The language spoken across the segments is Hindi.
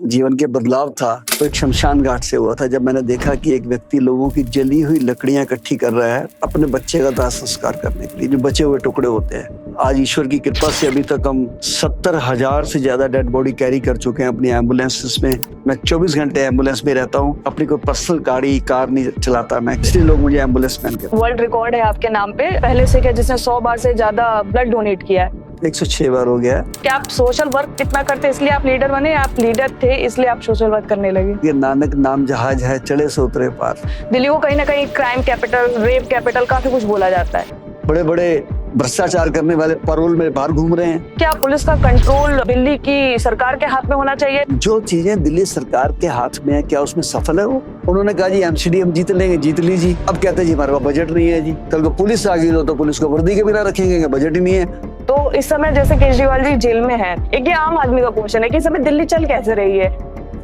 जीवन के बदलाव था वो एक शमशान घाट से हुआ था, जब मैंने देखा कि एक व्यक्ति लोगों की जली हुई लकड़ियां इकट्ठी कर रहा है अपने बच्चे का दाह संस्कार करने के लिए, जो बचे हुए टुकड़े होते हैं। आज ईश्वर की कृपा से अभी तक हम 70,000 से ज्यादा डेड बॉडी कैरी कर चुके हैं अपनी एम्बुलेंसेस में। मैं 24 घंटे एम्बुलेंस में रहता हूँ, अपनी कोई पर्सनल गाड़ी कार नहीं चलाता मैं, इसलिए लोग मुझे एम्बुलेंस मैन कहते हैं। वर्ल्ड रिकॉर्ड है आपके नाम पे पहले से क्या, जिसने 100 बार से ज्यादा ब्लड डोनेट किया है। 106 बार हो गया। क्या आप सोशल वर्क कितना करते इसलिए आप लीडर बने? आप लीडर थे इसलिए आप सोशल वर्क करने लगे? ये नानक नाम जहाज है, चढ़े से उतरे पार। दिल्ली को कहीं ना कहीं क्राइम कैपिटल, रेप कैपिटल काफी कुछ बोला जाता है। बड़े बड़े भ्रष्टाचार करने वाले पैरोल में बाहर घूम रहे हैं। क्या पुलिस का कंट्रोल दिल्ली की सरकार के हाथ में होना चाहिए? जो चीजें दिल्ली सरकार के हाथ में है, क्या उसमें सफल है वो? उन्होंने कहा जी एमसीडी हम जीत लेंगे, जीत लीजिए। अब कहते हैं जी हमारे पास बजट नहीं है जी। कल को पुलिस आ गई तो पुलिस को वर्दी के बिना रखेंगे, बजट ही नहीं है। तो इस समय जैसे केजरीवाल जी जेल में है, एक ये आम आदमी का क्वेश्चन है कि इस समय दिल्ली चल कैसे रही है?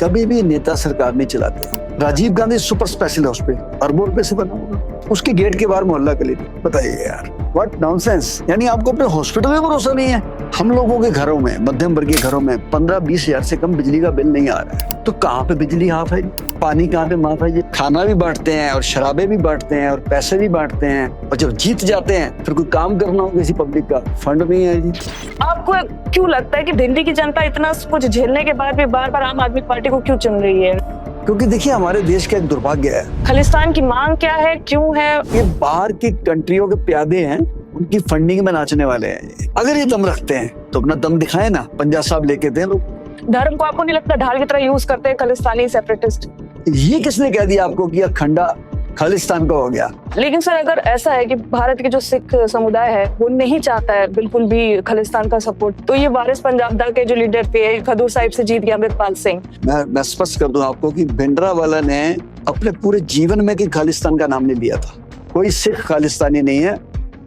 कभी भी नेता सरकार नहीं चलाते। Rajiv Gandhi super special hospital अरबों रुपए से बना होगा, उसके गेट के बाहर मोहल्ला क्लिनिक। बताइए यार, व्हाट नॉनसेंस। यानी आपको अपने हॉस्पिटल में भरोसा नहीं है। हम लोगों के घरों में, मध्यम वर्गीय घरों में 15-20 हजार से कम बिजली का बिल नहीं आ रहा है, तो कहाँ पे बिजली हाफ है, पानी कहाँ पे माफ है? खाना भी बांटते हैं और शराबे भी बांटते हैं और पैसे भी बांटते हैं, और जब जीत जाते हैं फिर कोई काम करना हो किसी पब्लिक का, फंड नहीं है जी। आपको क्यों लगता है कि दिल्ली की जनता इतना कुछ झेलने के बाद भी बार बार आम आदमी पार्टी को क्यों चुन रही है? क्योंकि देखिए हमारे देश का एक दुर्भाग्य है। खालिस्तान की मांग क्या है, क्यों है? ये बाहर की कंट्रियों के प्यादे हैं, उनकी फंडिंग में नाचने वाले हैं। अगर ये दम रखते हैं तो अपना दम दिखाए ना। पंजाब साहब लेके थे लोग। धर्म को आपको नहीं लगता ढाल की तरह यूज करते हैं खालिस्तानी सेपरेटिस्ट? ये किसने कह दिया आपको कि अखंडा खालिस्तान का हो गया? लेकिन सर अगर ऐसा है कि भारत के जो सिख समुदाय है वो नहीं चाहता है बिल्कुल भी खालिस्तान का सपोर्ट, तो ये वारिस पंजाब के जो लीडर थे, खडूर साहिब से जीत गया अमृतपाल सिंह। मैं स्पष्ट कर दूं आपको कि भिंडरावाला ने अपने पूरे जीवन में कि खालिस्तान का नाम नहीं लिया था। कोई सिख खालिस्तानी नहीं है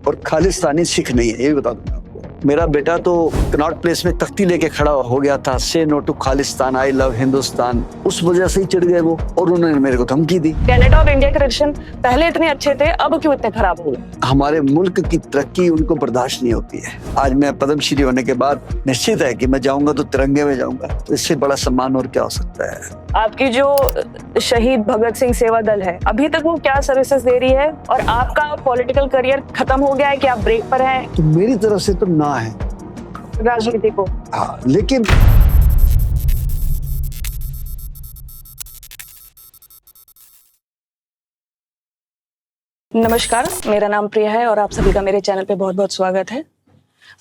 और खालिस्तानी सिख नहीं है, ये बता दूं। मेरा बेटा तो कनॉट प्लेस में तख्ती लेके खड़ा हो गया था, say no to Khalistan, I love Hindustan. उस वजह से ही चिढ़ गए वो, और उन्होंने मेरे को धमकी दी। कनाडा और इंडिया के रिलेशन पहले इतने अच्छे थे, अब क्यों इतने खराब हो गए? हमारे मुल्क की तरक्की उनको बर्दाश्त नहीं होती है। आज मैं पद्मश्री होने के बाद निश्चित है कि मैं जाऊंगा तो तिरंगे में जाऊंगा, तो इससे बड़ा सम्मान और क्या हो सकता है। आपकी जो शहीद भगत सिंह सेवा दल है, अभी तक वो क्या सर्विसेज दे रही है? और आपका पॉलिटिकल करियर खत्म हो गया है कि आप ब्रेक पर हैं? तो मेरी तरफ से तो ना है राजनीति को। हाँ, लेकिन नमस्कार, मेरा नाम प्रिया है और आप सभी का मेरे चैनल पे बहुत बहुत स्वागत है।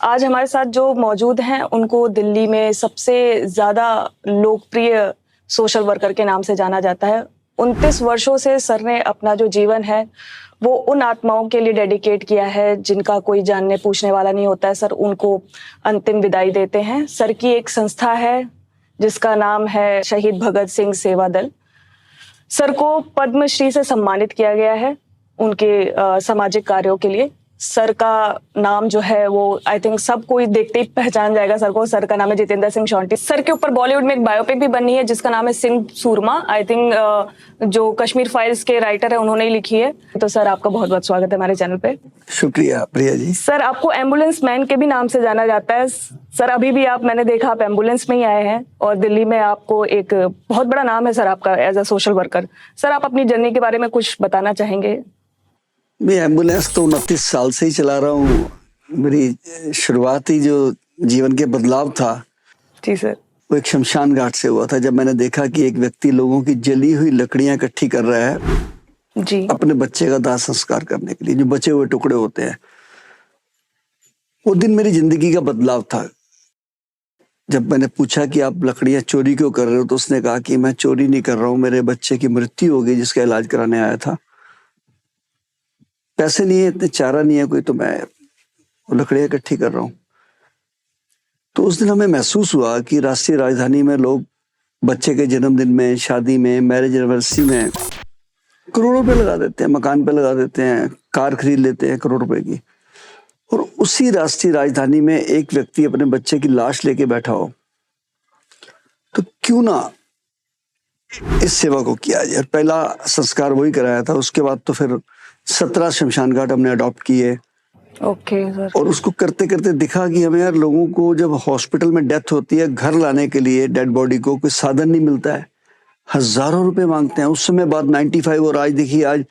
आज हमारे साथ जो मौजूद हैं उनको दिल्ली में सबसे ज़्यादा लोकप्रिय सोशल वर्कर के नाम से जाना जाता है। 29 वर्षों से सर ने अपना जो जीवन है वो उन आत्माओं के लिए डेडिकेट किया है जिनका कोई जानने पूछने वाला नहीं होता है। सर उनको अंतिम विदाई देते हैं। सर की एक संस्था है जिसका नाम है शहीद भगत सिंह सेवा दल। सर को पद्मश्री से सम्मानित किया गया है उनके सामाजिक कार्यों के लिए। सर का नाम जो है वो आई थिंक सब कोई देखते ही पहचान जाएगा सर को। सर का नाम है जितेंद्र सिंह शॉन्टी। सर के ऊपर बॉलीवुड में एक बायोपिक भी बनी है जिसका नाम है सिंह सूरमा। आई थिंक जो कश्मीर फाइल्स के राइटर है उन्होंने ही लिखी है। तो सर आपका बहुत बहुत स्वागत है हमारे चैनल पे। शुक्रिया प्रिया जी। सर आपको एम्बुलेंस मैन के भी नाम से जाना जाता है। सर अभी भी आप, मैंने देखा आप एम्बुलेंस में ही आए हैं और दिल्ली में आपको एक बहुत बड़ा नाम है सर आपका as a social worker. Sir आप अपनी जर्नी के बारे में कुछ बताना चाहेंगे? मैं एम्बुलेंस तो 29 साल से ही चला रहा हूँ। मेरी शुरुआती जो जीवन के बदलाव था जी सर, वो एक शमशान घाट से हुआ था, जब मैंने देखा कि एक व्यक्ति लोगों की जली हुई लकड़ियां इकट्ठी कर रहा है जी अपने बच्चे का दाह संस्कार करने के लिए, जो बचे हुए टुकड़े होते हैं। वो दिन मेरी जिंदगी का बदलाव था। जब मैंने पूछा कि आप लकड़ियां चोरी क्यों कर रहे हो, तो उसने कहा कि मैं चोरी नहीं कर रहा हूँ, मेरे बच्चे की मृत्यु हो गई जिसका इलाज कराने आया था। पैसे नहीं है, इतने चारा नहीं है कोई, तो मैं लकड़ियां इकट्ठी कर रहा हूँ। तो उस दिन हमें महसूस हुआ कि राष्ट्रीय राजधानी में लोग बच्चे के जन्मदिन में, शादी में, मैरिज एनिवर्सरी में करोड़ों रुपए लगा देते हैं, मकान पे लगा देते हैं, कार खरीद लेते हैं करोड़ रुपए की। और उसी राष्ट्रीय राजधानी में एक व्यक्ति अपने बच्चे की लाश लेके बैठा हो, तो क्यों ना इस सेवा को किया जाए। पहला संस्कार वही कराया था, उसके बाद तो फिर 17 शमशान घाट हमने अडॉप्ट किए। Okay sir. और उसको करते करते दिखा कि हमें यार लोगों को जब हॉस्पिटल में डेथ होती है, घर लाने के लिए डेड बॉडी को कोई साधन नहीं मिलता है, हजारों रुपए मांगते हैं। उस समय बाद 95 और आज देखिए आज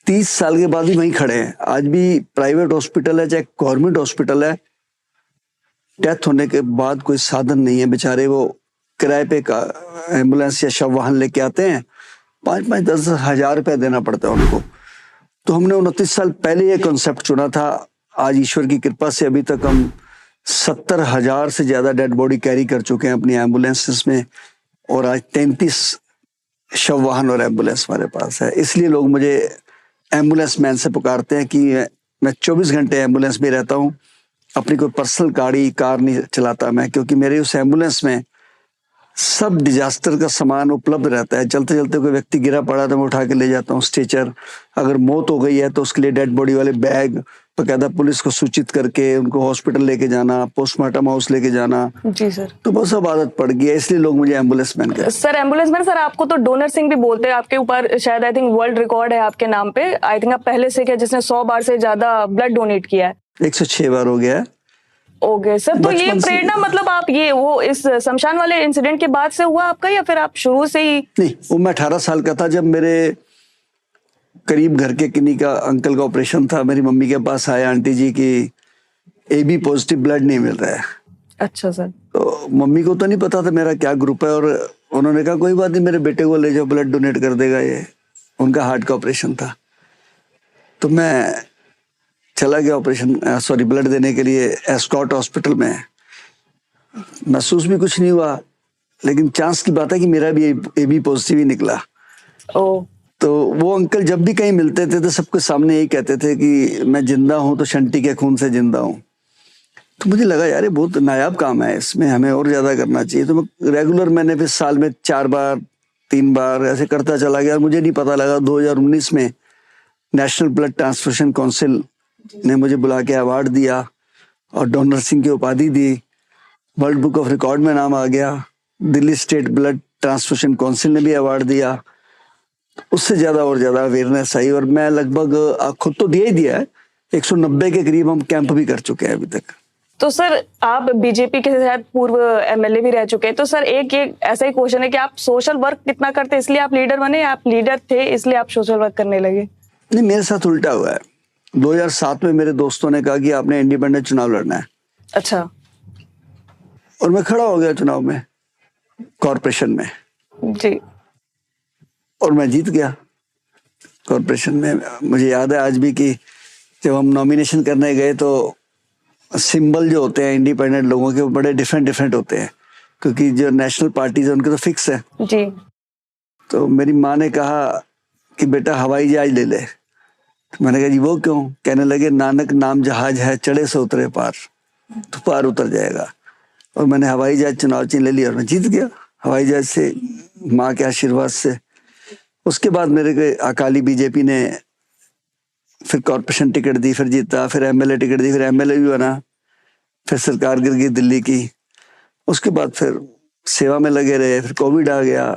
30 साल के बाद भी वहीं खड़े हैं। आज भी प्राइवेट हॉस्पिटल है चाहे गवर्नमेंट हॉस्पिटल है, डेथ होने के बाद कोई साधन नहीं है, बेचारे वो किराए पे का एम्बुलेंस या शव वाहन लेके आते हैं, 5-5 10 हजार रुपए देना पड़ता है उनको। तो हमने 29 साल पहले ये कॉन्सेप्ट चुना था। आज ईश्वर की कृपा से अभी तक हम 70,000 से ज्यादा डेड बॉडी कैरी कर चुके हैं अपनी एम्बुलेंसेस में, और आज 33 शव वाहन और एम्बुलेंस हमारे पास है। इसलिए लोग मुझे एम्बुलेंस मैन से पुकारते हैं कि मैं 24 घंटे एम्बुलेंस में रहता हूँ। अपनी कोई पर्सनल कार नहीं चलाता मैं, क्योंकि मेरे उस एम्बुलेंस में सब डिजास्टर का सामान उपलब्ध रहता है। चलते चलते कोई व्यक्ति गिरा पड़ा तो मैं उठा के ले जाता हूँ स्ट्रेचर। अगर मौत हो गई है तो उसके लिए डेड बॉडी वाले बैग बकायदा पुलिस को सूचित करके उनको हॉस्पिटल लेके जाना, पोस्टमार्टम हाउस लेके जाना। जी सर। तो बस अब आदत पड़ गई है, इसलिए लोग मुझे एम्बुलेंस मैन कहते हैं। सर एम्बुलेंस मैन, सर आपको तो डोनर सिंह भी बोलते हैं। आपके ऊपर शायद आई थिंक वर्ल्ड रिकॉर्ड है आपके नाम पे। आई थिंक आप पहले से क्या जिसने 100 बार से ज्यादा ब्लड डोनेट किया है। 106 बार हो गया है। ओके सर, तो ये बचपन से- प्रेरणा मतलब आप ये वो इस शमशान वाले इंसिडेंट के बाद से हुआ आपका, या फिर आप शुरू से ही? नहीं, वो मैं 18 साल का था जब मेरे करीब घर के किन्हीं का अंकल का ऑपरेशन था। मेरी मम्मी के पास आया आंटी जी की AB पॉजिटिव ब्लड नहीं मिल रहा है। अच्छा सर। तो मम्मी को तो नहीं पता था मेरा क्या ग्रुप है, और उन्होंने कहा कोई बात नहीं, मेरे बेटे को ले जाओ, ब्लड डोनेट कर देगा ये। उनका हार्ट का ऑपरेशन था। तो मैं चला गया ब्लड देने के लिए एस्कॉट हॉस्पिटल में। महसूस भी कुछ नहीं हुआ, लेकिन चांस की बात है कि मेरा भी AB पॉजिटिव ही निकला। ओ। तो वो अंकल जब भी कहीं मिलते थे तो सबके सामने यही कहते थे कि मैं जिंदा हूं तो शंटी के खून से जिंदा हूं। तो मुझे लगा यार ये बहुत नायाब काम है, इसमें हमें और ज्यादा करना चाहिए। तो मैं रेगुलर मैंने फिर साल में 4 बार 3 बार ऐसे करता चला गया। मुझे नहीं पता लगा 2019 में नेशनल ब्लड ट्रांसफ्यूजन काउंसिल ने मुझे बुला के अवार्ड दिया और डोनर सिंह की उपाधि दी। वर्ल्ड बुक ऑफ रिकॉर्ड में नाम आ गया। Delhi state blood transfusion council ने भी अवार्ड दिया। उससे ज्यादा और ज्यादा अवेयरनेस आई, और मैं लगभग खुद तो दिया ही दिया है, 190 के करीब हम कैंप भी कर चुके हैं अभी तक। तो सर आप बीजेपी के शायद पूर्व MLA भी रह चुके हैं। तो सर एक ऐसा ही क्वेश्चन है कि आप सोशल वर्क कितना करते हैं, इसलिए आप लीडर बने, या आप लीडर थे इसलिए आप सोशल वर्क करने लगे? नहीं, मेरे साथ उल्टा हुआ है। 2007 में मेरे दोस्तों ने कहा कि आपने इंडिपेंडेंट चुनाव लड़ना है। अच्छा। और मैं खड़ा हो गया चुनाव में, कॉर्पोरेशन में, जी। और मैं जीत गया कॉर्पोरेशन में। मुझे याद है आज भी कि जब हम नॉमिनेशन करने गए तो सिंबल जो होते हैं इंडिपेंडेंट लोगों के वो बड़े डिफरेंट होते हैं, क्योंकि जो नेशनल पार्टीज है उनके तो फिक्स है। जी। तो मेरी माँ ने कहा कि बेटा हवाई जहाज ले ले। तो मैंने कहा जी वो क्यों? कहने लगे नानक नाम जहाज है, चढ़े से उतरे पार, तो पार उतर जाएगा। और मैंने हवाई जहाज चुनाव चिन्ह ले लिया और मैं जीत गया हवाई जहाज से, माँ के आशीर्वाद से। उसके बाद मेरे को अकाली बीजेपी ने फिर कॉर्पोरेशन टिकट दी, फिर जीता, फिर MLA टिकट दी, फिर MLA भी बना, फिर सरकार गिर गई दिल्ली की। उसके बाद फिर सेवा में लगे रहे, फिर कोविड आ गया।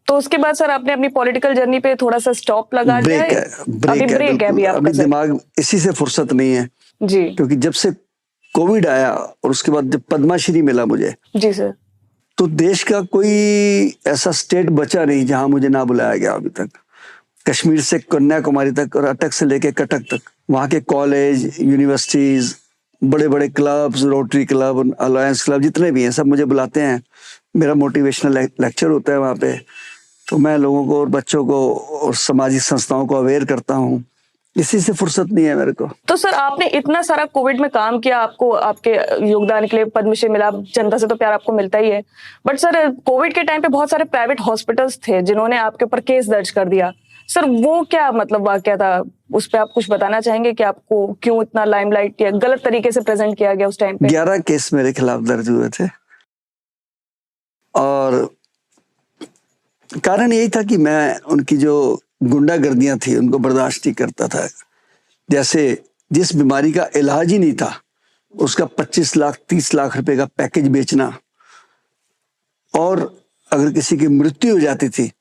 तो उसके बाद सर आपने अपनी पॉलिटिकल जर्नी पे थोड़ा सा स्टॉप लगा दिया है? ब्रेक है अभी आपका अभी सर? दिमाग इसी से फुर्सत नहीं है जी। क्योंकि जब से कोविड आया और उसके बाद जब पद्माश्री मिला मुझे, जी सर। तो देश का कोई ऐसा स्टेट बचा नहीं जहां मुझे ना बुलाया गया अभी तक। कश्मीर से कन्याकुमारी तक और अटक से लेके कटक तक, वहां के कॉलेज, यूनिवर्सिटीज, बड़े बड़े clubs, rotary club, alliance club, जितने भी हैं सब मुझे बुलाते हैं। मेरा मोटिवेशनल लेक्चर होता है वहाँ पे, तो मैं लोगों को और बच्चों को और सामाजिक संस्थाओं को अवेयर करता हूँ। इसी से फुर्सत नहीं है मेरे को। तो सर आपने इतना सारा कोविड में काम किया, आपको आपके योगदान के लिए पद्मश्री मिला, जनता से तो प्यार आपको मिलता ही है। बट सर कोविड के टाइम पे बहुत सारे प्राइवेट हॉस्पिटल्स थे जिन्होंने आपके ऊपर केस दर्ज कर दिया। सर वो क्या मतलब वाकया था, उस पर आप कुछ बताना चाहेंगे कि आपको क्यों इतना लाइमलाइट या गलत तरीके से प्रेजेंट किया गया उस टाइम पे? 11 केस मेरे खिलाफ दर्ज हुए थे और कारण यही था कि मैं उनकी जो गुंडागर्दियां थी उनको बर्दाश्त नहीं करता था। जैसे जिस बीमारी का इलाज ही नहीं था उसका 25 लाख 30 लाख रुपए का पैकेज बेचना, और अगर किसी की मृत्यु हो जाती थी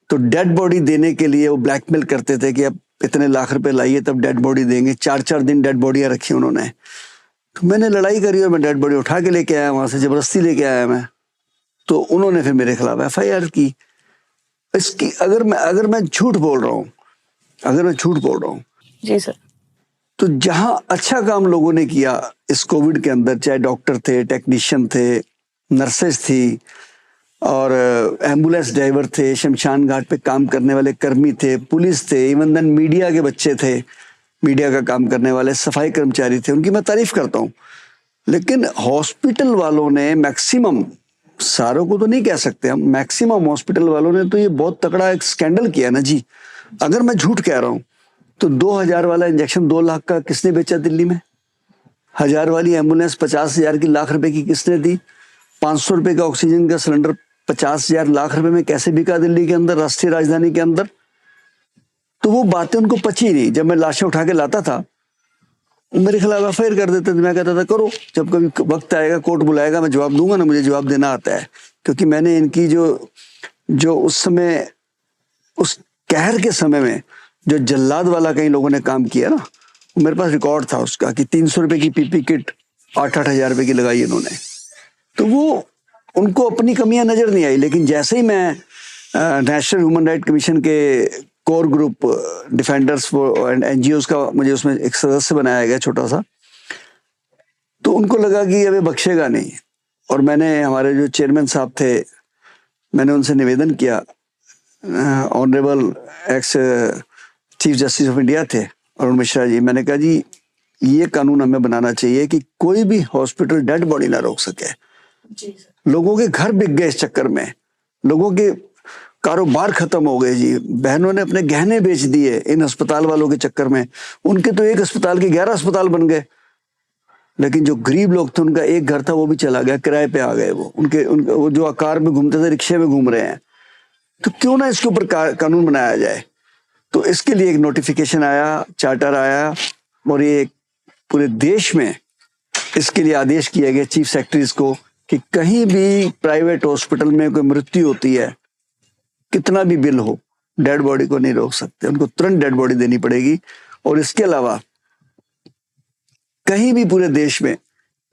तो डेड बॉडी देने के लिए वो ब्लैकमेल करते थे कि अब इतने लाख रुपए लाइए तब डेड बॉडी देंगे। 4-4 दिन डेड बॉडियां रखी उन्होंने। तो मैंने लड़ाई करी और मैं डेड बॉडी उठा के लेके आया, वहां से जबरदस्ती लेके आया मैं। तो उन्होंने फिर मेरे खिलाफ FIR की। इसकी अगर मैं झूठ बोल रहा हूँ जी सर। तो जहां अच्छा काम लोगों ने किया इस कोविड के अंदर, चाहे डॉक्टर थे, टेक्नीशियन थे, नर्सेस थी और एम्बुलेंस ड्राइवर थे, शमशान घाट पे काम करने वाले कर्मी थे, पुलिस थे, इवन देन मीडिया के बच्चे थे, मीडिया का काम करने वाले सफाई कर्मचारी थे, उनकी मैं तारीफ करता हूँ। लेकिन हॉस्पिटल वालों ने मैक्सिमम, सारों को तो नहीं कह सकते हम, मैक्सिमम हॉस्पिटल वालों ने तो ये बहुत तगड़ा एक स्कैंडल किया ना जी। अगर मैं झूठ कह रहा हूँ तो 2000 वाला इंजेक्शन 2 लाख का किसने बेचा दिल्ली में? 1000 वाली एम्बुलेंस 50,000 की, लाख रुपए की किसने दी? 500 रुपए का ऑक्सीजन का सिलेंडर 50,000 लाख रुपए में कैसे बिका दिल्ली के अंदर, राष्ट्रीय राजधानी के अंदर? तो वो बातें उनको पची नहीं। जब मैं लाशें उठा के लाता था मेरे खिलाफ FIR कर देते थे। मैं कहता था करो, जब कभी वक्त आएगा, कोर्ट बुलाएगा, मैं जवाब दूंगा ना, मुझे जवाब देना आता है। क्योंकि मैंने इनकी जो उस समय, उस कहर के समय में जो जल्लाद वाला कई लोगों ने काम किया ना, मेरे पास रिकॉर्ड था उसका कि 300 रुपए की PP किट 8-8 हजार रुपए की लगाई इन्होंने। तो वो उनको अपनी कमियां नजर नहीं आई। लेकिन जैसे ही मैं नेशनल ह्यूमन राइट कमीशन के core group defenders and NGOs का मुझे उसमें एक सदस्य बनाया गया छोटा सा, तो उनको लगा कि अबे बख्शेगा नहीं। और मैंने, हमारे जो चेयरमैन साहब थे, मैंने उनसे निवेदन किया, honourable ex chief justice of India थे अरुण मिश्रा जी, मैंने कहा जी ये कानून हमें बनाना चाहिए कि कोई भी हॉस्पिटल डेड बॉडी ना रोक सके। जी सर। लोगों के घर बिक गए इस चक्कर में, लोगों के कारोबार खत्म हो गए जी। बहनों ने अपने गहने बेच दिए इन अस्पताल वालों के चक्कर में। उनके तो एक अस्पताल के 11 अस्पताल बन गए। लेकिन जो गरीब लोग थे उनका एक घर था वो भी चला गया, किराए पे आ गए वो। उनके वो जो कार में घूमते थे रिक्शे में घूम रहे हैं। तो क्यों ना इसके ऊपर कानून बनाया जाए। तो इसके लिए एक नोटिफिकेशन आया, चार्टर आया और ये पूरे देश में इसके लिए आदेश किया गया चीफ सेक्रेटरीज को कि कहीं भी प्राइवेट हॉस्पिटल में कोई मृत्यु होती है, कितना भी बिल हो, डेड बॉडी को नहीं रोक सकते, उनको तुरंत डेड बॉडी देनी पड़ेगी। और इसके अलावा कहीं भी पूरे देश में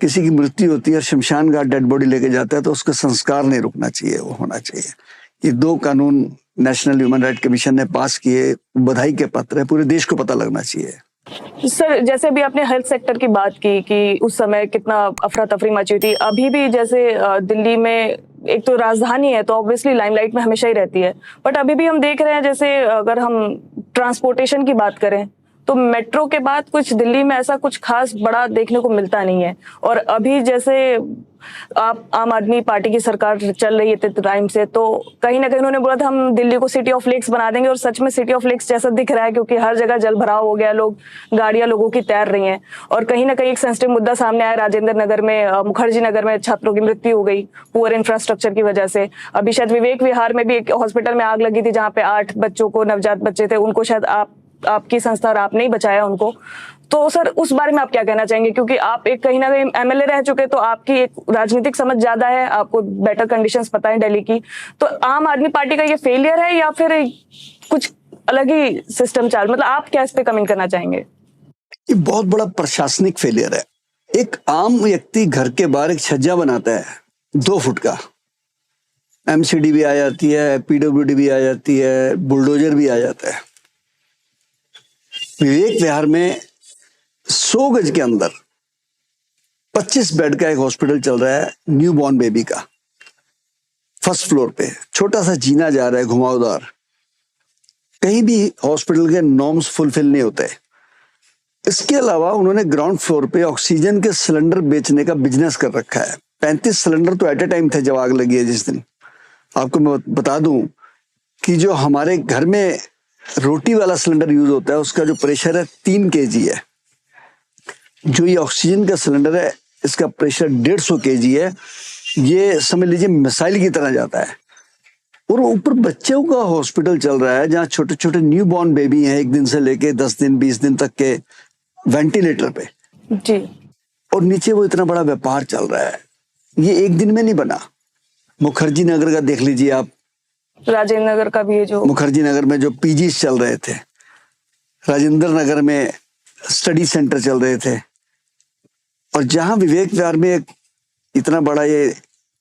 किसी की मृत्यु होती है और शमशान घाट डेड बॉडी लेके जाता है तो उसका संस्कार नहीं रुकना चाहिए, वो होना चाहिए। ये 2 कानून नेशनल ह्यूमन राइट कमीशन ने पास किए, बधाई के पत्र है, पूरे देश को पता लगना चाहिए। सर, जैसे अभी आपने हेल्थ सेक्टर की बात की कि उस समय कितना अफरा तफरी मची थी, अभी भी जैसे दिल्ली में एक तो राजधानी है तो ऑब्वियसली लाइमलाइट में हमेशा ही रहती है, बट अभी भी हम देख रहे हैं, जैसे अगर हम ट्रांसपोर्टेशन की बात करें तो मेट्रो के बाद कुछ दिल्ली में ऐसा कुछ खास बड़ा देखने को मिलता नहीं है। और अभी जैसे आप आम आदमी पार्टी की सरकार चल रही है इतने टाइम से, तो कहीं ना कहीं उन्होंने बोला था हम दिल्ली को सिटी ऑफ लेक्स बना देंगे, और सच में सिटी ऑफ लेक्स जैसा दिख रहा है, क्योंकि हर जगह जल भराव हो गया, लोग, गाड़ियां लोगों की तैर रही हैं। और कहीं ना कहीं एक सेंसिटिव मुद्दा सामने आया, राजेंद्र नगर में, मुखर्जी नगर में छात्रों की मृत्यु हो गई पुअर इंफ्रास्ट्रक्चर की वजह से। अभी शायद विवेक विहार में भी एक हॉस्पिटल में आग लगी थी जहाँ पे 8 बच्चों को, नवजात बच्चे थे, उनको शायद आपकी संस्था और आपने ही बचाया उनको। तो सर उस बारे में आप क्या कहना चाहेंगे, क्योंकि आप एक कहीं ना कहीं MLA रह चुके, तो आपकी एक राजनीतिक समझ ज्यादा है, आपको बेटर कंडीशंस पता है दिल्ली की। तो आम आदमी पार्टी का ये फेलियर है या फिर कुछ अलग ही सिस्टम चाल, मतलब आप क्या इस पे कमेंट करना चाहेंगे? ये बहुत बड़ा प्रशासनिक फेलियर है। एक आम व्यक्ति घर के बाहर एक छज्जा बनाता है 2 फुट का, MCD भी आ जाती है, PWD भी आ जाती है, बुलडोजर भी आ जाता है। विवेक विहार में 100 गज के अंदर 25 बेड का एक हॉस्पिटल चल रहा है न्यू बॉर्न बेबी का, फर्स्ट फ्लोर पे छोटा सा जीना जा रहा है घुमावदार। कहीं भी हॉस्पिटल के नॉर्म्स फुलफिल नहीं होते। इसके अलावा उन्होंने ग्राउंड फ्लोर पे ऑक्सीजन के सिलेंडर बेचने का बिजनेस कर रखा है। 35 सिलेंडर तो एट ए टाइम थे जब आग लगी है जिस दिन। आपको मैं बता दूं कि जो हमारे घर में रोटी वाला सिलेंडर यूज होता है उसका जो प्रेशर है 3 kg है। जो ये ऑक्सीजन का सिलेंडर है इसका प्रेशर 150 kg है। ये समझ लीजिए मिसाइल की तरह जाता है। और ऊपर बच्चों का हॉस्पिटल चल रहा है जहाँ छोटे छोटे न्यू बॉर्न बेबी हैं 1 दिन से लेके 10 दिन 20 दिन तक के वेंटिलेटर पे जी। और नीचे वो इतना बड़ा व्यापार चल रहा है। ये एक दिन में नहीं बना। मुखर्जी नगर का देख लीजिए आप, राजेंद्र नगर का भी है, जो मुखर्जी नगर में जो PGs चल रहे थे, राजेंद्र नगर में स्टडी सेंटर चल रहे थे, और जहां विवेक विहार में एक इतना बड़ा ये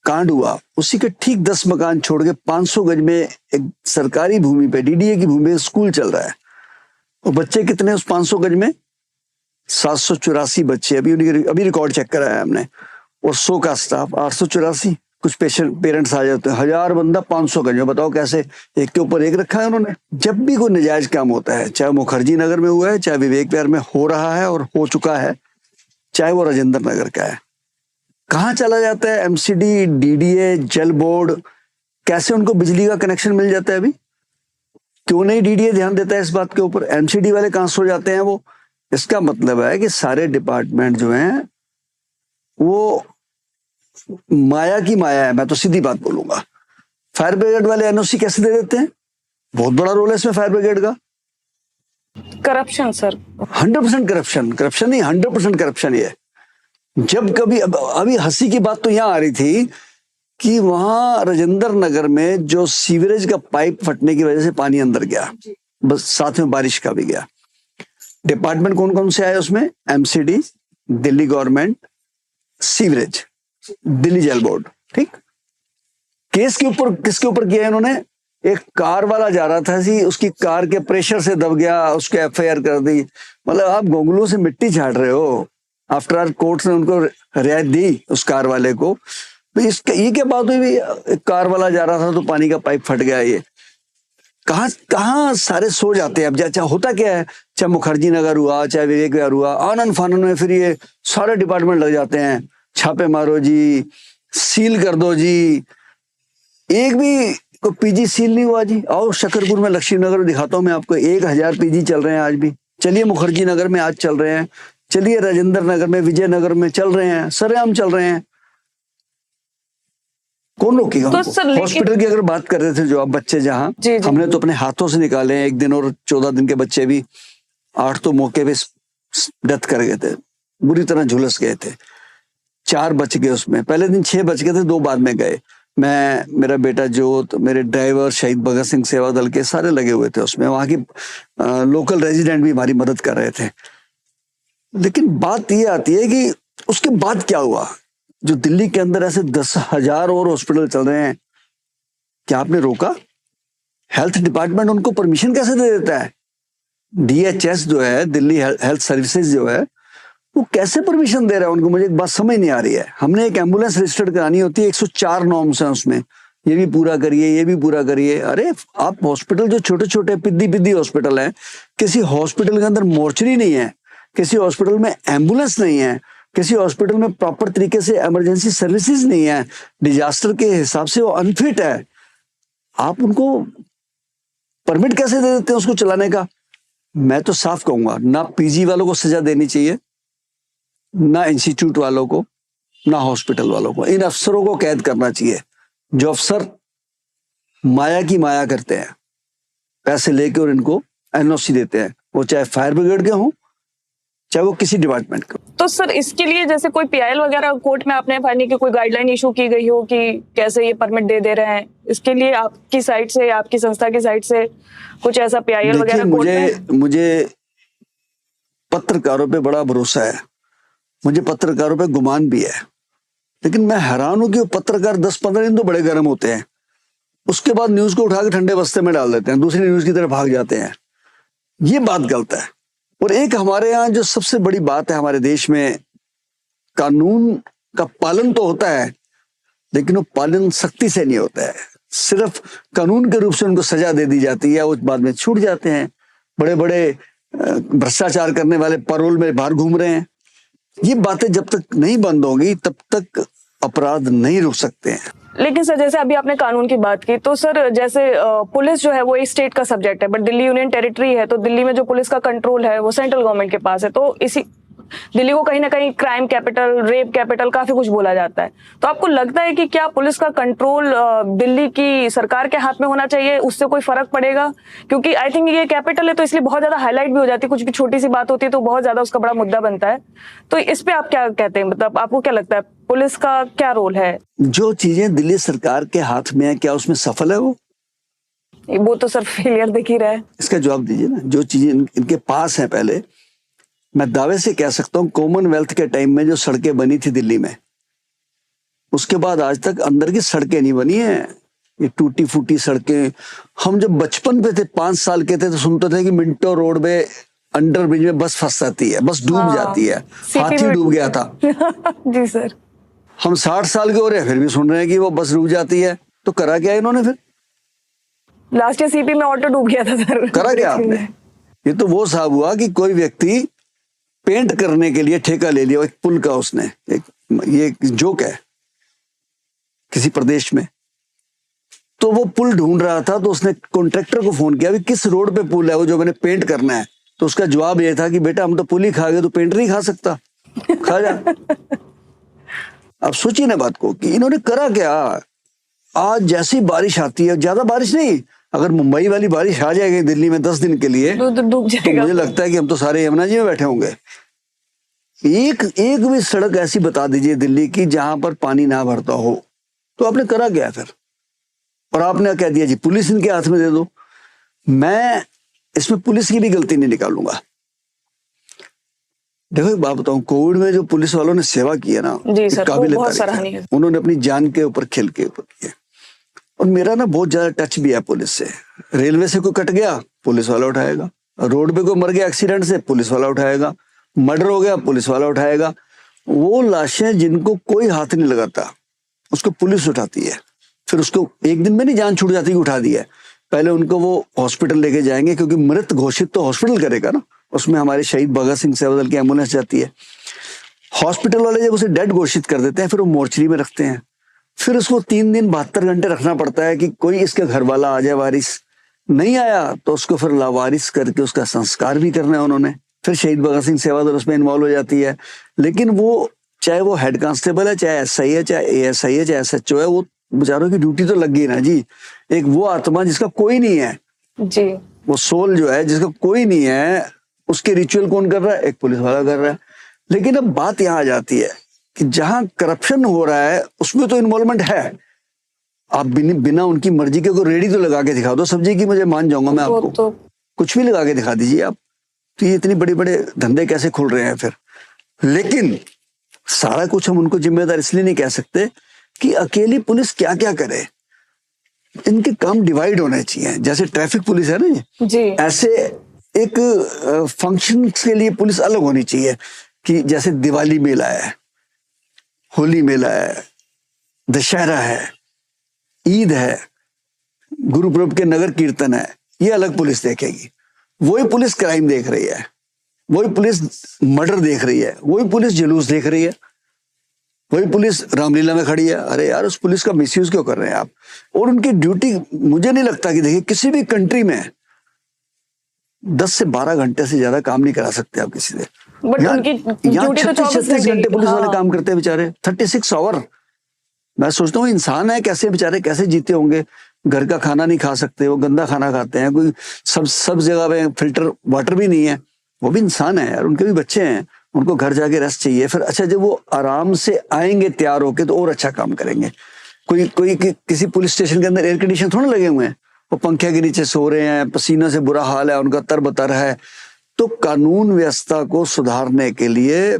कांड हुआ, उसी के ठीक 10 मकान छोड़ के 500 गज में एक सरकारी भूमि पे, डीडीए की भूमि पे स्कूल चल रहा है। और बच्चे कितने उस 500 गज में? 784 बच्चे। अभी रिकॉर्ड चेक कराया हमने। और 100 का स्टाफ, 884। कुछ पेरेंट्स आ जाते हैं, 1000 बंदा 500 गज में। बताओ कैसे एक के ऊपर एक रखा है उन्होंने। जब भी कोई नाजायज काम होता है, चाहे मुखर्जी नगर में हुआ है, चाहे विवेक विहार में हो रहा है और हो चुका है, चाहे वो राजेंद्र नगर का है, कहाँ चला जाता है एमसीडी, डीडीए, जल बोर्ड? कैसे उनको बिजली का कनेक्शन मिल जाता है? अभी क्यों नहीं डीडीए ध्यान देता है इस बात के ऊपर? एमसीडी वाले कहाँ सो जाते हैं वो? इसका मतलब है कि सारे डिपार्टमेंट जो हैं वो माया की माया है। मैं तो सीधी बात बोलूंगा। फायर ब्रिगेड वाले एनओसी कैसे दे देते हैं? बहुत बड़ा रोल है इसमें फायर ब्रिगेड का। Corruption sir, 100% corruption. करप्शन नहीं, 100% करप्शन ही है। जब कभी अभी हंसी की बात तो यहां आ रही थी कि वहां राजेंद्र नगर में जो सीवरेज का पाइप फटने की वजह से पानी अंदर गया, बस साथ में बारिश का भी गया। डिपार्टमेंट कौन कौन से आए उसमें? MCD, Delhi government, sewerage, Delhi जल बोर्ड। ठीक, केस के ऊपर किसके ऊपर किया इन्होंने? एक कार वाला जा रहा था सी, उसकी कार के प्रेशर से दब गया, उसके एफआईआर कर दी। मतलब आप गोंगलों से मिट्टी झाड़ रहे हो। आफ्टर ऑल कोर्ट ने उनको रियायत दी उस कार वाले को। तो इसका ये क्या बात हुई? एक कार वाला जा रहा था तो पानी का पाइप फट गया। ये कहाँ कहाँ सारे सो जाते हैं। अब चाहे होता क्या है, चाहे मुखर्जी नगर हुआ, चाहे विवेक विहार हुआ, आनंद फानन में फिर ये सारे डिपार्टमेंट लग जाते हैं, छापे मारो जी, सील कर दो जी। एक भी को पीजी सील नहीं हुआ जी। और शकरपुर में, लक्ष्मी नगर में दिखाता हूं मैं आपको, 1000 पीजी चल रहे हैं आज भी। चलिए मुखर्जी नगर में आज चल रहे हैं, चलिए राजेंद्र नगर में, विजयनगर में चल रहे हैं, सरेआम चल रहे हैं। कौन रोकेगा तो उनको? हॉस्पिटल की अगर बात कर रहे थे जो आप बच्चे, जहां हमने तो अपने हाथों से निकाले हैं 1 दिन और 14 दिन के बच्चे भी। 8 तो मौके पे डेथ कर गए थे, बुरी तरह झुलस गए थे। 4 बच गए उसमें। पहले दिन 6 बच गए थे, 2 बाद में गए। मैं, मेरा बेटा जोत, मेरे ड्राइवर, शहीद भगत सिंह सेवा दल के सारे लगे हुए थे उसमें। वहां की लोकल रेजिडेंट भी हमारी मदद कर रहे थे। लेकिन बात ये आती है कि उसके बाद क्या हुआ? जो दिल्ली के अंदर ऐसे 10,000 और हॉस्पिटल चल रहे हैं, क्या आपने रोका? हेल्थ डिपार्टमेंट उनको परमिशन कैसे दे देता है? डीएचएस जो है, दिल्ली हेल्थ सर्विसेज जो है, वो कैसे परमिशन दे रहा है उनको? मुझे एक बात समझ नहीं आ रही है। हमने एक एम्बुलेंस रजिस्टर्ड करानी होती है, 104 नॉर्म्स हैं उसमें, ये भी पूरा करिए, ये भी पूरा करिए। अरे आप हॉस्पिटल जो छोटे छोटे पिद्दी हॉस्पिटल है, किसी हॉस्पिटल के अंदर मोर्चरी नहीं है, किसी हॉस्पिटल में एम्बुलेंस नहीं है, किसी हॉस्पिटल में प्रॉपर तरीके से इमरजेंसी सर्विसेज नहीं है, डिजास्टर के हिसाब से वो अनफिट है, आप उनको परमिट कैसे दे देते हैं उसको चलाने का? मैं तो साफ कहूंगा, ना पीजी वालों को सजा देनी चाहिए, ना इंस्टीट्यूट वालों को, ना हॉस्पिटल वालों को। इन अफसरों को कैद करना चाहिए जो अफसर माया की माया करते हैं, पैसे लेके और इनको एनओसी देते हैं, वो चाहे फायर ब्रिगेड के हों, चाहे वो किसी डिपार्टमेंट का। तो सर इसके लिए जैसे कोई पीआईएल वगैरह कोर्ट में आपने फाइनली की कोई गाइडलाइन इशू की गई हो कि कैसे ये परमिट दे रहे हैं, इसके लिए आपकी साइड से, आपकी संस्था की साइड से कुछ ऐसा पीआईएल वगैरह कोर्ट में? मुझे पत्रकारों पे बड़ा भरोसा है, मुझे पत्रकारों पे गुमान भी है, लेकिन मैं हैरान हूं कि वो पत्रकार 10-15 दिन तो बड़े गर्म होते हैं, उसके बाद न्यूज को उठा के ठंडे बस्ते में डाल देते हैं, दूसरी न्यूज की तरफ भाग जाते हैं। ये बात गलत है। और एक हमारे यहाँ जो सबसे बड़ी बात है हमारे देश में, कानून का पालन तो होता है, लेकिन वो पालन सख्ती से नहीं होता है। सिर्फ कानून के रूप से उनको सजा दे दी जाती है, वो बाद में छूट जाते हैं। बड़े बड़े भ्रष्टाचार करने वाले पैरोल में बाहर घूम रहे हैं। ये बातें जब तक नहीं बंद होंगी तब तक अपराध नहीं रुक सकते हैं। लेकिन सर जैसे अभी आपने कानून की बात की, तो सर जैसे पुलिस जो है वो एक स्टेट का सब्जेक्ट है, बट दिल्ली यूनियन टेरिटरी है, तो दिल्ली में जो पुलिस का कंट्रोल है वो सेंट्रल गवर्नमेंट के पास है। तो इसी दिल्ली को कहीं ना कहीं क्राइम कैपिटल, रेप कैपिटल काफी कुछ बोला जाता है। तो आपको लगता है कि क्या पुलिस का कंट्रोल दिल्ली की सरकार के हाथ में होना चाहिए, उससे कोई फर्क पड़ेगा? क्योंकि आई थिंक ये कैपिटल है तो इसलिए बहुत ज्यादा हाईलाइट भी हो जाती है, कुछ भी छोटी सी बात होती है तो बहुत ज्यादा उसका बड़ा मुद्दा बनता है। तो इस पे आप क्या कहते हैं, मतलब आपको क्या लगता है पुलिस का क्या रोल है? जो चीजें दिल्ली सरकार के हाथ में है, क्या उसमें सफल है वो? वो तो सर फेलियर दिख ही रहा है। इसका जवाब दीजिए ना। जो चीजें इनके पास है, पहले मैं दावे से कह सकता हूँ कॉमनवेल्थ के टाइम में जो सड़कें बनी थी दिल्ली में, उसके बाद आज तक अंदर की सड़कें नहीं बनी है। ये टूटी फूटी सड़कें, हम जब बचपन पे थे 5 साल के थे तो सुनते थे कि मिंटो रोड में अंडर ब्रिज में बस फंस जाती है, बस डूब जाती है, हाथी डूब गया था। जी सर। हम 60 साल के हो रहे हैं फिर भी सुन रहे हैं कि वो बस डूब जाती है। तो करा क्या इन्होंने फिर? लास्ट ईयर सीपी में ऑटो डूब गया था सर। करा क्या आपने? ये तो वो साहब हुआ कि कोई व्यक्ति पेंट करने के लिए ठेका ले लिया एक पुल का, उसने ये जोक है किसी प्रदेश में। तो वो पुल ढूंढ रहा था तो उसने कॉन्ट्रैक्टर को फोन किया, किस रोड पे पुल है वो जो मैंने पेंट करना है। तो उसका जवाब ये था कि बेटा हम तो पुल ही खा गए, तो पेंट नहीं खा सकता, खा जा। अब सोचिए ना बात को कि इन्होंने करा क्या। आज जैसी बारिश आती है, ज्यादा बारिश नहीं, अगर मुंबई वाली बारिश आ जाएगी दिल्ली में 10 दिन के लिए तो डूब जाएगा। मुझे लगता है कि हम तो सारे यमुना जी में बैठे होंगे। एक भी सड़क ऐसी बता दीजिए दिल्ली की जहां पर पानी ना भरता हो। तो आपने करा क्या फिर? और आपने कह दिया जी पुलिस इनके हाथ में दे दो। मैं इसमें पुलिस की भी गलती नहीं निकालूंगा। देखो एक बात बताऊं, कोविड में जो पुलिस वालों ने सेवा की है ना, जी सर, वो काबिल बहुत तारीफ है। सराहनीय है। उन्होंने अपनी जान के ऊपर खेल के ऊपर किया। और मेरा ना बहुत ज्यादा टच भी है पुलिस से। रेलवे से कोई कट गया पुलिस वाला उठाएगा, रोड पे कोई मर गया एक्सीडेंट से पुलिस वाला उठाएगा, मर्डर हो गया पुलिस वाला उठाएगा। वो लाशें जिनको कोई हाथ नहीं लगाता उसको पुलिस उठाती है। फिर उसको एक दिन में नहीं जान छूट जाती कि उठा दिया है। पहले उनको वो हॉस्पिटल लेके जाएंगे, क्योंकि मृत घोषित तो हॉस्पिटल करेगा ना। उसमें हमारे शहीद भगत सिंह सेवादल की एम्बुलेंस जाती है। हॉस्पिटल वाले जब उसे डेड घोषित कर देते हैं फिर वो मोर्चरी में रखते हैं। फिर उसको 3 दिन 72 घंटे रखना पड़ता है कि कोई इसके घर वाला आ जाए वारिस। नहीं आया तो उसको फिर लावारिस करके उसका संस्कार भी करना है उन्होंने। फिर शहीद भगत सिंह सेवादल उसमें इन्वॉल्व हो जाती है। लेकिन वो चाहे वो हेड कांस्टेबल है, चाहे SI है, चाहे ASI है, चाहे SHO है, वो बेचारों की ड्यूटी तो लग गई ना जी। एक वो आत्मा जिसका कोई नहीं है जी, वो सोल जो है जिसका कोई नहीं है, उसके रिचुअल कौन कर रहा है? एक पुलिस वाला कर रहा है। लेकिन अब बात यहां आ जाती है कि जहां करप्शन हो रहा है उसमें तो इन्वॉल्वमेंट है। आप बिना उनकी मर्जी के कोई रेडी तो लगा के दिखा दो सब्जी की, मुझे मान जाऊंगा मैं आपको। तो कुछ भी लगा के दिखा दीजिए आप। तो ये इतनी बड़े बड़े धंधे कैसे खुल रहे हैं फिर? लेकिन सारा कुछ हम उनको जिम्मेदार इसलिए नहीं कह सकते कि अकेली पुलिस क्या क्या करे। इनके काम डिवाइड होने चाहिए। जैसे ट्रैफिक पुलिस है ना जी, ऐसे एक फंक्शन के लिए पुलिस अलग होनी चाहिए। कि जैसे दिवाली मेला है, होली मेला है, दशहरा है, ईद है, गुरुपुरब के नगर कीर्तन है, ये अलग पुलिस देखेगी। वही पुलिस क्राइम देख रही है, वही पुलिस मर्डर देख रही है, वही पुलिस जुलूस देख रही है, वही पुलिस रामलीला में खड़ी है। अरे यार उस पुलिस का मिसयूज क्यों कर रहे हैं आप? और उनकी ड्यूटी मुझे नहीं लगता कि देखिए किसी भी कंट्री में 10 से 12 घंटे से ज्यादा काम नहीं करा सकते आप किसी से। बट उनकी ड्यूटी तो 36 घंटे पुलिस वाले हाँ। काम करते हैं बेचारे, 36 आवर। मैं सोचता हूँ इंसान है, कैसे बेचारे कैसे जीते होंगे। घर का खाना नहीं खा सकते, वो गंदा खाना खाते हैं। कोई सब जगह पे फिल्टर वाटर भी नहीं है। वो भी इंसान है यार, उनके भी बच्चे हैं, उनको घर जाके रेस्ट चाहिए। फिर अच्छा जब वो आराम से आएंगे तैयार होके तो और अच्छा काम करेंगे। किसी पुलिस स्टेशन के अंदर एयर कंडीशन थोड़ा लगे हुए हैं, वो पंखे के नीचे सो रहे हैं, पसीने से बुरा हाल है, उनका तरबतर है। तो कानून व्यवस्था को सुधारने के लिए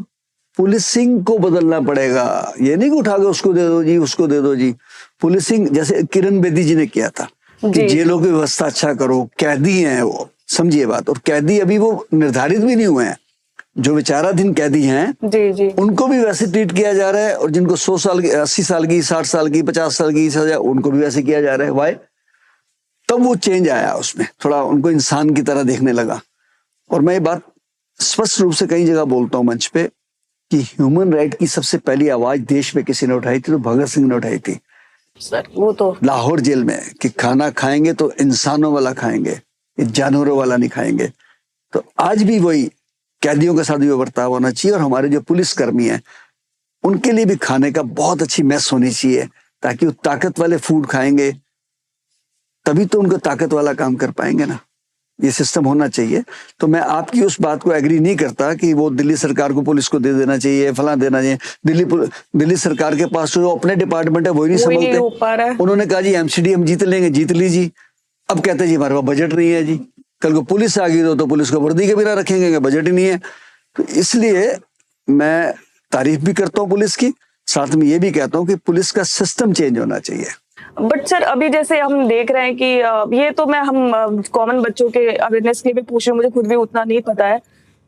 पुलिसिंग को बदलना पड़ेगा। ये नहीं कि उठा के उसको दे दो जी, उसको दे दो जी। पुलिसिंग जैसे किरण बेदी जी ने किया था कि जेलों की व्यवस्था अच्छा करो। कैदी हैं वो, समझिए बात। और कैदी अभी वो निर्धारित भी नहीं हुए हैं। जो विचाराधीन कैदी हैं जी जी, उनको भी वैसे ट्रीट किया जा रहा है। और जिनको 100 साल की, 80 साल की, 60 साल की, 50 साल की सजा, उनको भी वैसे किया जा रहा है। वाई? तब वो चेंज आया उसमें, थोड़ा उनको इंसान की तरह देखने लगा। और मैं ये बात स्पष्ट रूप से कई जगह बोलता हूं मंच पे कि ह्यूमन राइट की सबसे पहली आवाज देश में किसी ने उठाई थी तो भगत सिंह ने उठाई थी सर। वो तो लाहौर जेल में कि खाना खाएंगे तो इंसानों वाला खाएंगे, जानवरों वाला नहीं खाएंगे। तो आज भी वही कैदियों के साथ भी बर्ताव होना चाहिए। और हमारे जो पुलिसकर्मी हैं उनके लिए भी खाने का बहुत अच्छी मेस होनी चाहिए, ताकि वो ताकत वाले फूड खाएंगे तभी तो उनको ताकत वाला काम कर पाएंगे ना। ये सिस्टम होना चाहिए। तो मैं आपकी उस बात को एग्री नहीं करता कि वो दिल्ली सरकार को पुलिस को दे देना चाहिए, फलां देना चाहिए। दिल्ली सरकार के पास जो अपने डिपार्टमेंट है वही नहीं संभलते। हो पा रहा है। उन्होंने कहा जी MCD हम जीत लेंगे, जीत लीजिए। अब कहते हैं जी हमारे पास बजट नहीं है जी, कल को पुलिस आ गई तो पुलिस को वर्दी के बिना रखेंगे कि बजट ही नहीं है। तो इसलिए मैं तारीफ भी करता हूँ पुलिस की, साथ में ये भी कहता हूँ कि पुलिस का सिस्टम चेंज होना चाहिए। बट सर अभी जैसे हम देख रहे हैं कि ये तो मैं हम कॉमन बच्चों के अवेयरनेस के लिए भी पूछ रही हूँ, मुझे खुद भी उतना नहीं पता है।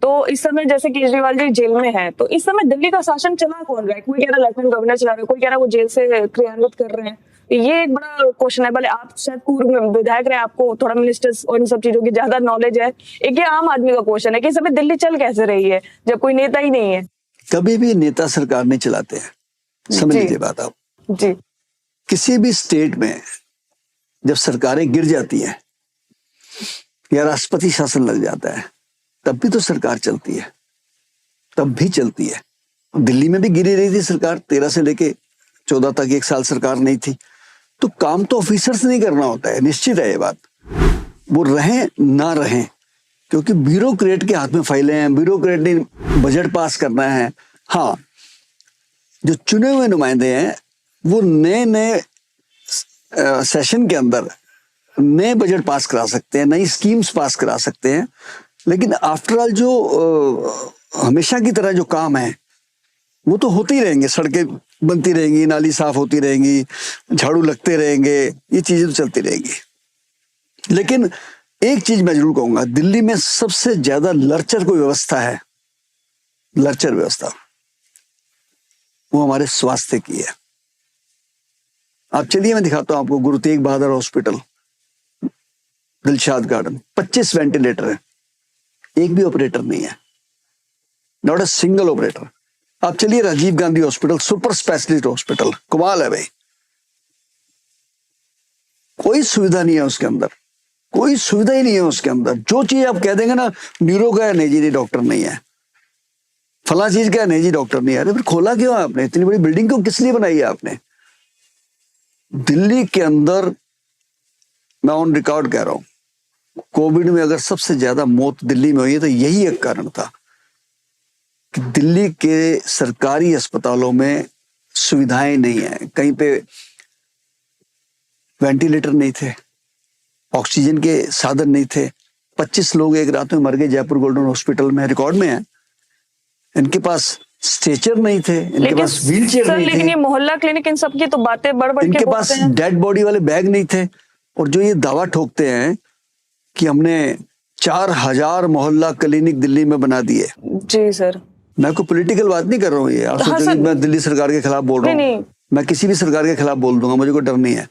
तो इस समय जैसे केजरीवाल जी जेल में है, तो इस समय दिल्ली का शासन चला कौन रहा है? कोई कह रहा है लेफ्टिनेंट गवर्नर चला रहा है, कोई कह रहा है वो जेल से क्रियान्वित कर रहे हैं। ये एक बड़ा क्वेश्चन है। भले आप शायद पूर्व में विधायक रहे, आपको थोड़ा मिनिस्टर्स और इन सब चीजों की ज्यादा नॉलेज है। एक ये आम आदमी का क्वेश्चन है कि इस समय दिल्ली चल कैसे रही है जब कोई नेता ही नहीं है? कभी भी नेता सरकार नहीं चलाते हैं, समझ जी। लीजिए बात आप। जी किसी भी स्टेट में जब सरकारें गिर जाती हैं या राष्ट्रपति शासन लग जाता है, तब भी तो सरकार चलती है, तब भी चलती है। दिल्ली में भी गिरी रही थी सरकार, 13 से लेके 14 तक 1 साल सरकार नहीं थी। तो काम तो ऑफिसर्स नहीं करना होता है, निश्चित है ये बात। वो रहें ना रहें, क्योंकि ब्यूरोक्रेट के हाथ में फाइलें हैं, ब्यूरोक्रेट ने बजट पास करना है। हाँ, जो चुने हुए नुमाइंदे हैं वो नए नए सेशन के अंदर नए बजट पास करा सकते हैं, नई स्कीम्स पास करा सकते हैं, लेकिन आफ्टर ऑल जो हमेशा की तरह जो काम है वो तो होते ही रहेंगे। सड़कें बनती रहेंगी, नाली साफ होती रहेंगी, झाड़ू लगते रहेंगे, ये चीजें तो चलती रहेंगी। लेकिन एक चीज मैं जरूर कहूंगा, दिल्ली में सबसे ज्यादा लर्चर कोई व्यवस्था है, लर्चर व्यवस्था, वो हमारे स्वास्थ्य की है। आप चलिए मैं दिखाता हूं आपको, Guru Tegh Bahadur hospital, Dilshad garden, 25 ventilator है, एक भी ऑपरेटर नहीं है, नॉट अ सिंगल ऑपरेटर। आप चलिए Rajiv Gandhi hospital, super specialist hospital, कमाल है भाई, कोई सुविधा नहीं है उसके अंदर, कोई सुविधा ही नहीं है उसके अंदर। जो चीज आप कह देंगे ना, न्यूरो का है, नहीं जी डॉक्टर नहीं है, फला चीज का है, नहीं जी डॉक्टर नहीं है। अरे फिर खोला क्यों आपने? इतनी बड़ी बिल्डिंग को किस लिए बनाई है आपने? दिल्ली के अंदर, मैं ऑन रिकॉर्ड कह रहा हूं, कोविड में अगर सबसे ज्यादा मौत दिल्ली में हुई है तो यही एक कारण था कि दिल्ली के सरकारी अस्पतालों में सुविधाएं नहीं है। कहीं पे वेंटिलेटर नहीं थे, ऑक्सीजन के साधन नहीं थे, 25 लोग एक रात में मर गए जयपुर गोल्डन हॉस्पिटल में, रिकॉर्ड में है। इनके पास स्ट्रेचर नहीं थे, इनके पास व्हील चेयर नहीं लेकिन थे, ये मोहल्ला क्लिनिक इन सब की तो बातें बढ़ बढ़ के इनके पास बोलते हैं। डेड बॉडी वाले बैग नहीं थे। और जो ये दावा ठोकते हैं कि हमने 4000 मोहल्ला क्लिनिक दिल्ली में बना दिए। जी सर, मैं कोई पॉलिटिकल बात नहीं कर रहा हूँ, ये आप हाँ सोचो कि सर। मैं दिल्ली सरकार के खिलाफ बोल रहा हूँ। नहीं। मैं किसी भी सरकार के खिलाफ बोल दूंगा, मुझे कोई डर नहीं है।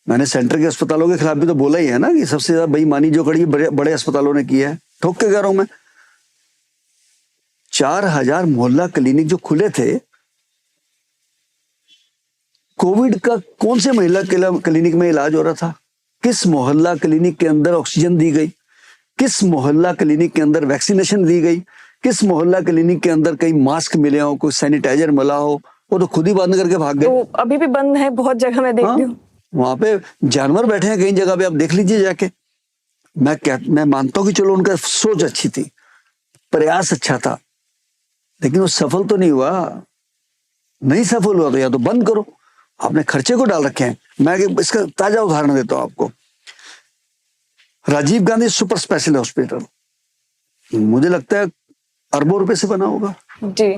मैंने सेंटर के अस्पतालों के खिलाफ भी तो बोला ही है ना कि सबसे ज्यादा बेईमानी जो कड़ी बड़े बड़े अस्पतालों ने की है, ठोक के कह रहा हूं मैं। 4000 मोहल्ला क्लिनिक जो खुले थे, कोविड का कौन से मोहल्ला क्लिनिक में इलाज हो रहा था? किस मोहल्ला क्लिनिक के अंदर ऑक्सीजन दी गई? किस मोहल्ला क्लिनिक के अंदर वैक्सीनेशन दी गई? किस मोहल्ला क्लिनिक के अंदर कई मास्क मिले हो, कोई सैनिटाइजर मिला हो? वो तो खुद ही बंद करके भाग गए। तो अभी भी बंद है, बहुत जगह मैं देखती हूँ। वहां पे जानवर बैठे हैं कई जगह पे, आप देख लीजिए जाके। मैं मानता हूं कि चलो उनका सोच अच्छी थी, प्रयास अच्छा था, लेकिन वो सफल तो नहीं हुआ। नहीं सफल हुआ तो या तो बंद करो, आपने खर्चे को डाल रखे हैं। मैं इसका ताजा उदाहरण देता हूं आपको। Rajiv Gandhi super special hospital, मुझे लगता है अरबों रुपए से बना होगा जी।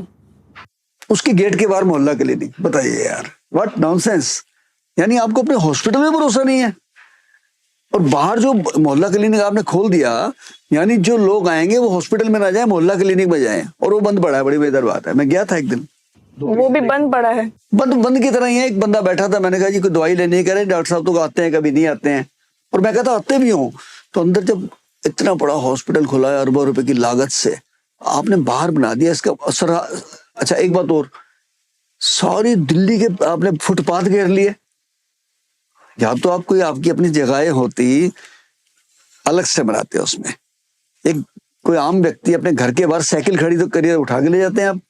उसके गेट के बाहर मोहल्ला क्लिनिक, बताइए यार, व्हाट नॉनसेंस। यानी आपको अपने हॉस्पिटल में भरोसा नहीं है, और बाहर जो मोहल्ला क्लिनिक आपने खोल दिया, यानी जो लोग आएंगे वो हॉस्पिटल में ना जाए, मोहल्ला क्लिनिक में जाए, और वो बंद पड़ा है। बड़ी बेहतर बात है। मैं गया था एक दिन, वो भी बंद पड़ा है। बंद की तरह ही है। एक बंदा बैठा था, मैंने कहा जी कोई दवाई लेने ही कह रहे, डॉक्टर साहब तो आते हैं, कभी नहीं आते हैं। और मैं कहता आते भी हूँ, तो अंदर जब इतना बड़ा हॉस्पिटल खुला है अरबों रुपए की लागत से, आपने बाहर बना दिया, इसका असर। अच्छा एक बात और, सारी दिल्ली के आपने फुटपाथ घेर लिए। या तो आप कोई आपकी अपनी जगहें होती, अलग से बनाते हैं उसमें। एक कोई आम व्यक्ति अपने घर के बाहर साइकिल खड़ी तो करिए, उठा के ले जाते हैं आप।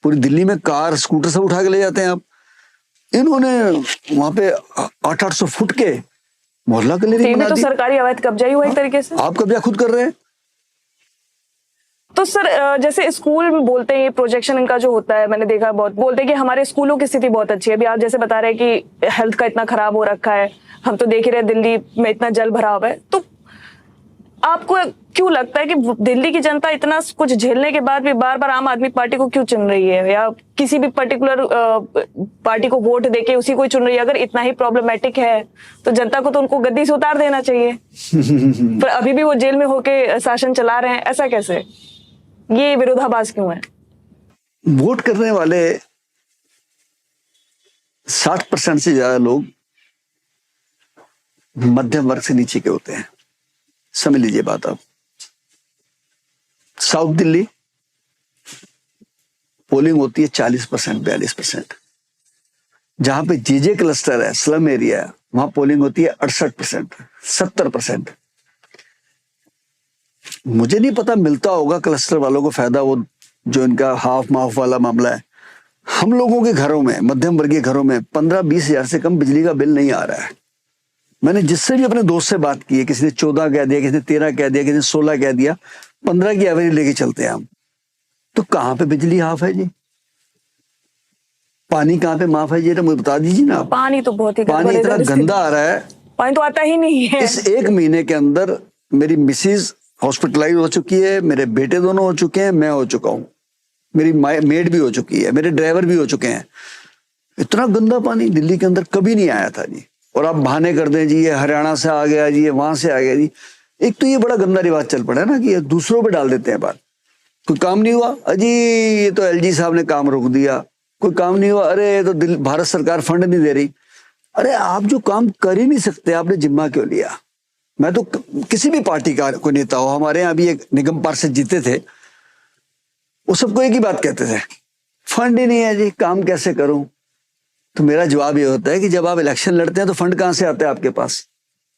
पूरी दिल्ली में कार स्कूटर सब उठा के ले जाते हैं आप। इन्होंने वहां पे 800-800 फुट के मोहल्ला क्लिनिक बना तो दी। सरकारी अवैध कब्जा ही हुआ एक तरीके से। आप कब्जा खुद कर रहे हैं। तो सर जैसे स्कूल में बोलते हैं, ये प्रोजेक्शन इनका जो होता है, मैंने देखा बहुत बोलते हैं कि हमारे स्कूलों की स्थिति बहुत अच्छी है। अभी आप जैसे बता रहे हैं कि हेल्थ का इतना खराब हो रखा है, हम तो देख ही रहे दिल्ली में इतना जल भराव है। तो आपको क्यों लगता है कि दिल्ली की जनता इतना कुछ झेलने के बाद भी बार बार आम आदमी पार्टी को क्यों चुन रही है, या किसी भी पर्टिकुलर पार्टी को वोट देके उसी को चुन रही है? अगर इतना ही प्रॉब्लमेटिक है तो जनता को तो उनको गद्दी से उतार देना चाहिए। पर अभी भी वो जेल में होके शासन चला रहे हैं, ऐसा कैसे? ये विरोधाभास क्यों है? वोट करने वाले 60% से ज्यादा लोग मध्यम वर्ग से नीचे के होते हैं। समझ लीजिए बात आप। साउथ दिल्ली पोलिंग होती है 40%, 42%। जहां पे जेजे क्लस्टर है, स्लम एरिया है, वहां पोलिंग होती है 68%, 70%। मुझे नहीं पता मिलता होगा क्लस्टर वालों को फायदा, वो जो इनका हाफ माफ वाला मामला है। हम लोगों के घरों में, मध्यम वर्गीय घरों में 15-20 हजार से कम बिजली का बिल नहीं आ रहा है। मैंने जिससे भी अपने दोस्त से बात की है, किसी ने 14 कह दिया, किसी ने 13 कह दिया, किसी ने 16 कह दिया, 15 की एवरेज लेके चलते हैं हम। तो कहां पे बिजली हाफ है जी? पानी कहां पे माफ है जी? तो मुझे बता दीजिए ना। पानी तो बहुत ही पानी इतना गंदा आ रहा है, पानी तो आता ही नहीं है। इस 1 महीने के अंदर मेरी मिसेज हॉस्पिटलाइज हो चुकी है, मेरे बेटे दोनों हो चुके हैं, मैं हो चुका हूं, मेरी मेड भी हो चुकी है, मेरे ड्राइवर भी हो चुके हैं। इतना गंदा पानी दिल्ली के अंदर कभी नहीं आया था जी। और आप बहाने कर दें जी, ये हरियाणा से आ गया जी, ये वहां से आ गया जी। एक तो ये बड़ा गंदा रिवाज चल पड़ा है ना कि ये दूसरों पे डाल देते हैं बात। कोई काम नहीं हुआ, अजी ये तो एलजी साहब ने काम रोक दिया। कोई काम नहीं हुआ, अरे ये तो भारत सरकार फंड नहीं दे रही। अरे आप जो काम कर ही नहीं सकते, आपने जिम्मा क्यों लिया? मैं तो किसी भी पार्टी का कोई नेता हो, हमारे यहाँ भी एक निगम पार्षद जीते थे, वो सबको एक ही बात कहते थे, फंड ही नहीं है जी, काम कैसे करूं? तो मेरा जवाब ये होता है कि जब आप इलेक्शन लड़ते हैं तो फंड कहां से आता है आपके पास?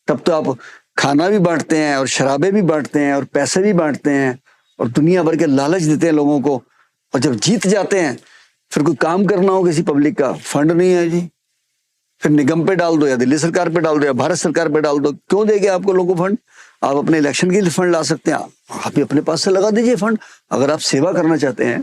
तब तो आप खाना भी बांटते हैं और शराबें भी बांटते हैं और पैसे भी बांटते हैं और दुनिया भर के लालच देते हैं लोगों को। और जब जीत जाते हैं, फिर कोई काम करना हो किसी पब्लिक का, फंड नहीं है जी। फिर निगम पे डाल दो, या दिल्ली सरकार पे डाल दो, या भारत सरकार पे डाल दो। क्यों देंगे आपको लोगों को फंड? आप अपने इलेक्शन के लिए फंड ला सकते हैं, आप ही अपने पास से लगा दीजिए फंड। अगर आप सेवा करना चाहते हैं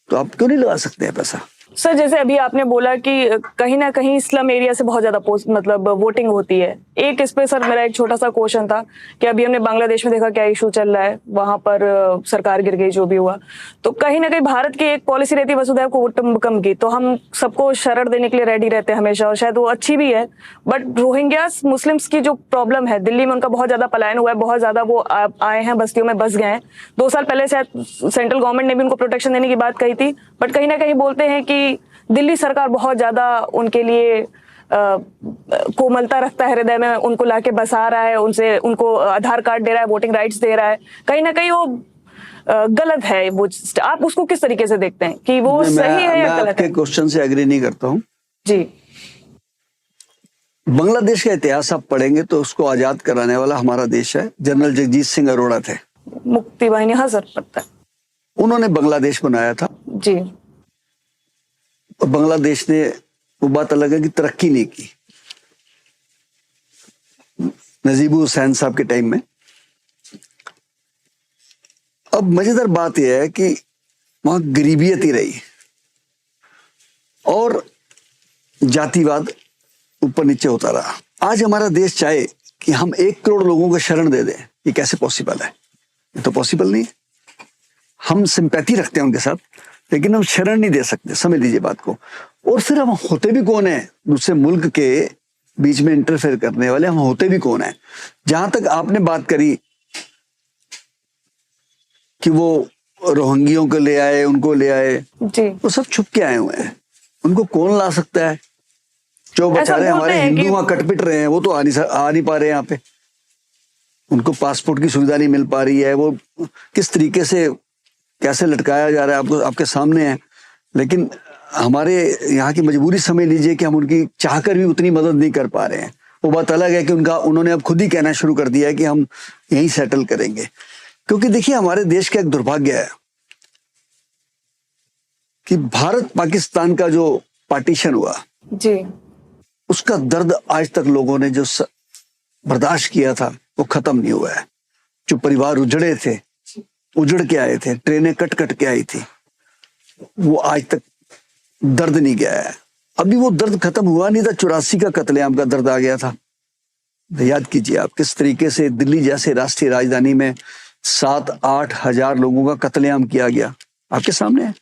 तो आप क्यों नहीं लगा सकते हैं पैसा? सर, जैसे अभी आपने बोला कि कहीं ना कहीं स्लम एरिया से बहुत ज्यादा मतलब वोटिंग होती है। एक इस पे सर मेरा एक छोटा सा क्वेश्चन था कि अभी हमने बांग्लादेश में देखा क्या इशू चल रहा है, वहां पर सरकार गिर गई, जो भी हुआ। तो कहीं ना कहीं भारत की एक पॉलिसी रहती है वसुधैव कुटुंबकम की, तो हम सबको शरण देने के लिए रेडी रहते हैं हमेशा, और शायद वो अच्छी भी है। बट रोहिंग्यास मुस्लिम्स की जो प्रॉब्लम है, दिल्ली में उनका बहुत ज्यादा पलायन हुआ है, बहुत ज्यादा वो आए हैं, बस्तियों में बस गए हैं। 2 साल पहले शायद सेंट्रल गवर्नमेंट ने भी उनको प्रोटेक्शन देने की बात कही थी, बट कहीं ना कहीं बोलते हैं कि दिल्ली सरकार बहुत ज्यादा उनके लिए कोमलता रखता है हृदय में, उनको लाके बसा रहा है, उनसे उनको आधार कार्ड दे रहा है, वोटिंग राइट्स दे रहा है। कहीं ना कहीं वो गलत है। वो आप उसको किस तरीके से देखते हैं कि वो सही है या गलत है? आपके क्वेश्चन से एग्री नहीं करता हूं जी। बांग्लादेश का इतिहास आप पढ़ेंगे तो उसको आजाद कराने वाला हमारा देश है, जनरल जगजीत सिंह अरोड़ा थे, मुक्ति वाहिनी। हाँ सर, पता है। उन्होंने बांग्लादेश बनाया था जी। और बांग्लादेश ने, वो बात अलग है कि तरक्की नहीं की। नजीबुल हुसैन साहब के टाइम में। अब मजेदार बात यह है कि वहां गरीबियत ही रही और जातिवाद ऊपर नीचे होता रहा। आज हमारा देश चाहे कि हम 1 करोड़ लोगों को शरण दे दें, ये कैसे पॉसिबल है? ये तो पॉसिबल नहीं है। हम सिंपैथी रखते हैं उनके साथ, लेकिन हम शरण नहीं दे सकते। समझ लीजिए बात को। और फिर हम होते भी कौन है दूसरे मुल्क के बीच में इंटरफेयर करने वाले? हम होते भी कौन है? जहां तक आपने बात करी कि वो रोहिंग्यों को ले आए, उनको ले आए जी, वो सब छुप के आए हुए हैं। उनको कौन ला सकता है? जो बेचारे हमारे हिंदू वहां कटपिट रहे हैं, वो तो आ नहीं पा रहे यहाँ पे। उनको पासपोर्ट की सुविधा नहीं मिल पा रही है। वो किस तरीके से कैसे लटकाया जा रहा है आपको, आपके सामने है। लेकिन हमारे यहाँ की मजबूरी समझ लीजिए कि हम उनकी चाहकर भी उतनी मदद नहीं कर पा रहे हैं। वो बात अलग है कि उन्होंने अब खुद ही कहना शुरू कर दिया है कि हम यहीं सेटल करेंगे। क्योंकि देखिए, हमारे देश का एक दुर्भाग्य है कि भारत पाकिस्तान का जो पार्टीशन हुआ जी, उसका दर्द आज तक लोगों ने जो बर्दाश्त किया था वो खत्म नहीं हुआ है। जो परिवार उजड़े थे, उजड़ के आए थे, ट्रेनें कट कट के आई थी, वो आज तक दर्द नहीं गया है। अभी वो दर्द खत्म हुआ नहीं था। 84 का कत्लेआम का दर्द आ गया था, याद कीजिए आप किस तरीके से दिल्ली जैसे राष्ट्रीय राजधानी में 7-8 हजार लोगों का कत्लेआम किया गया, आपके सामने है।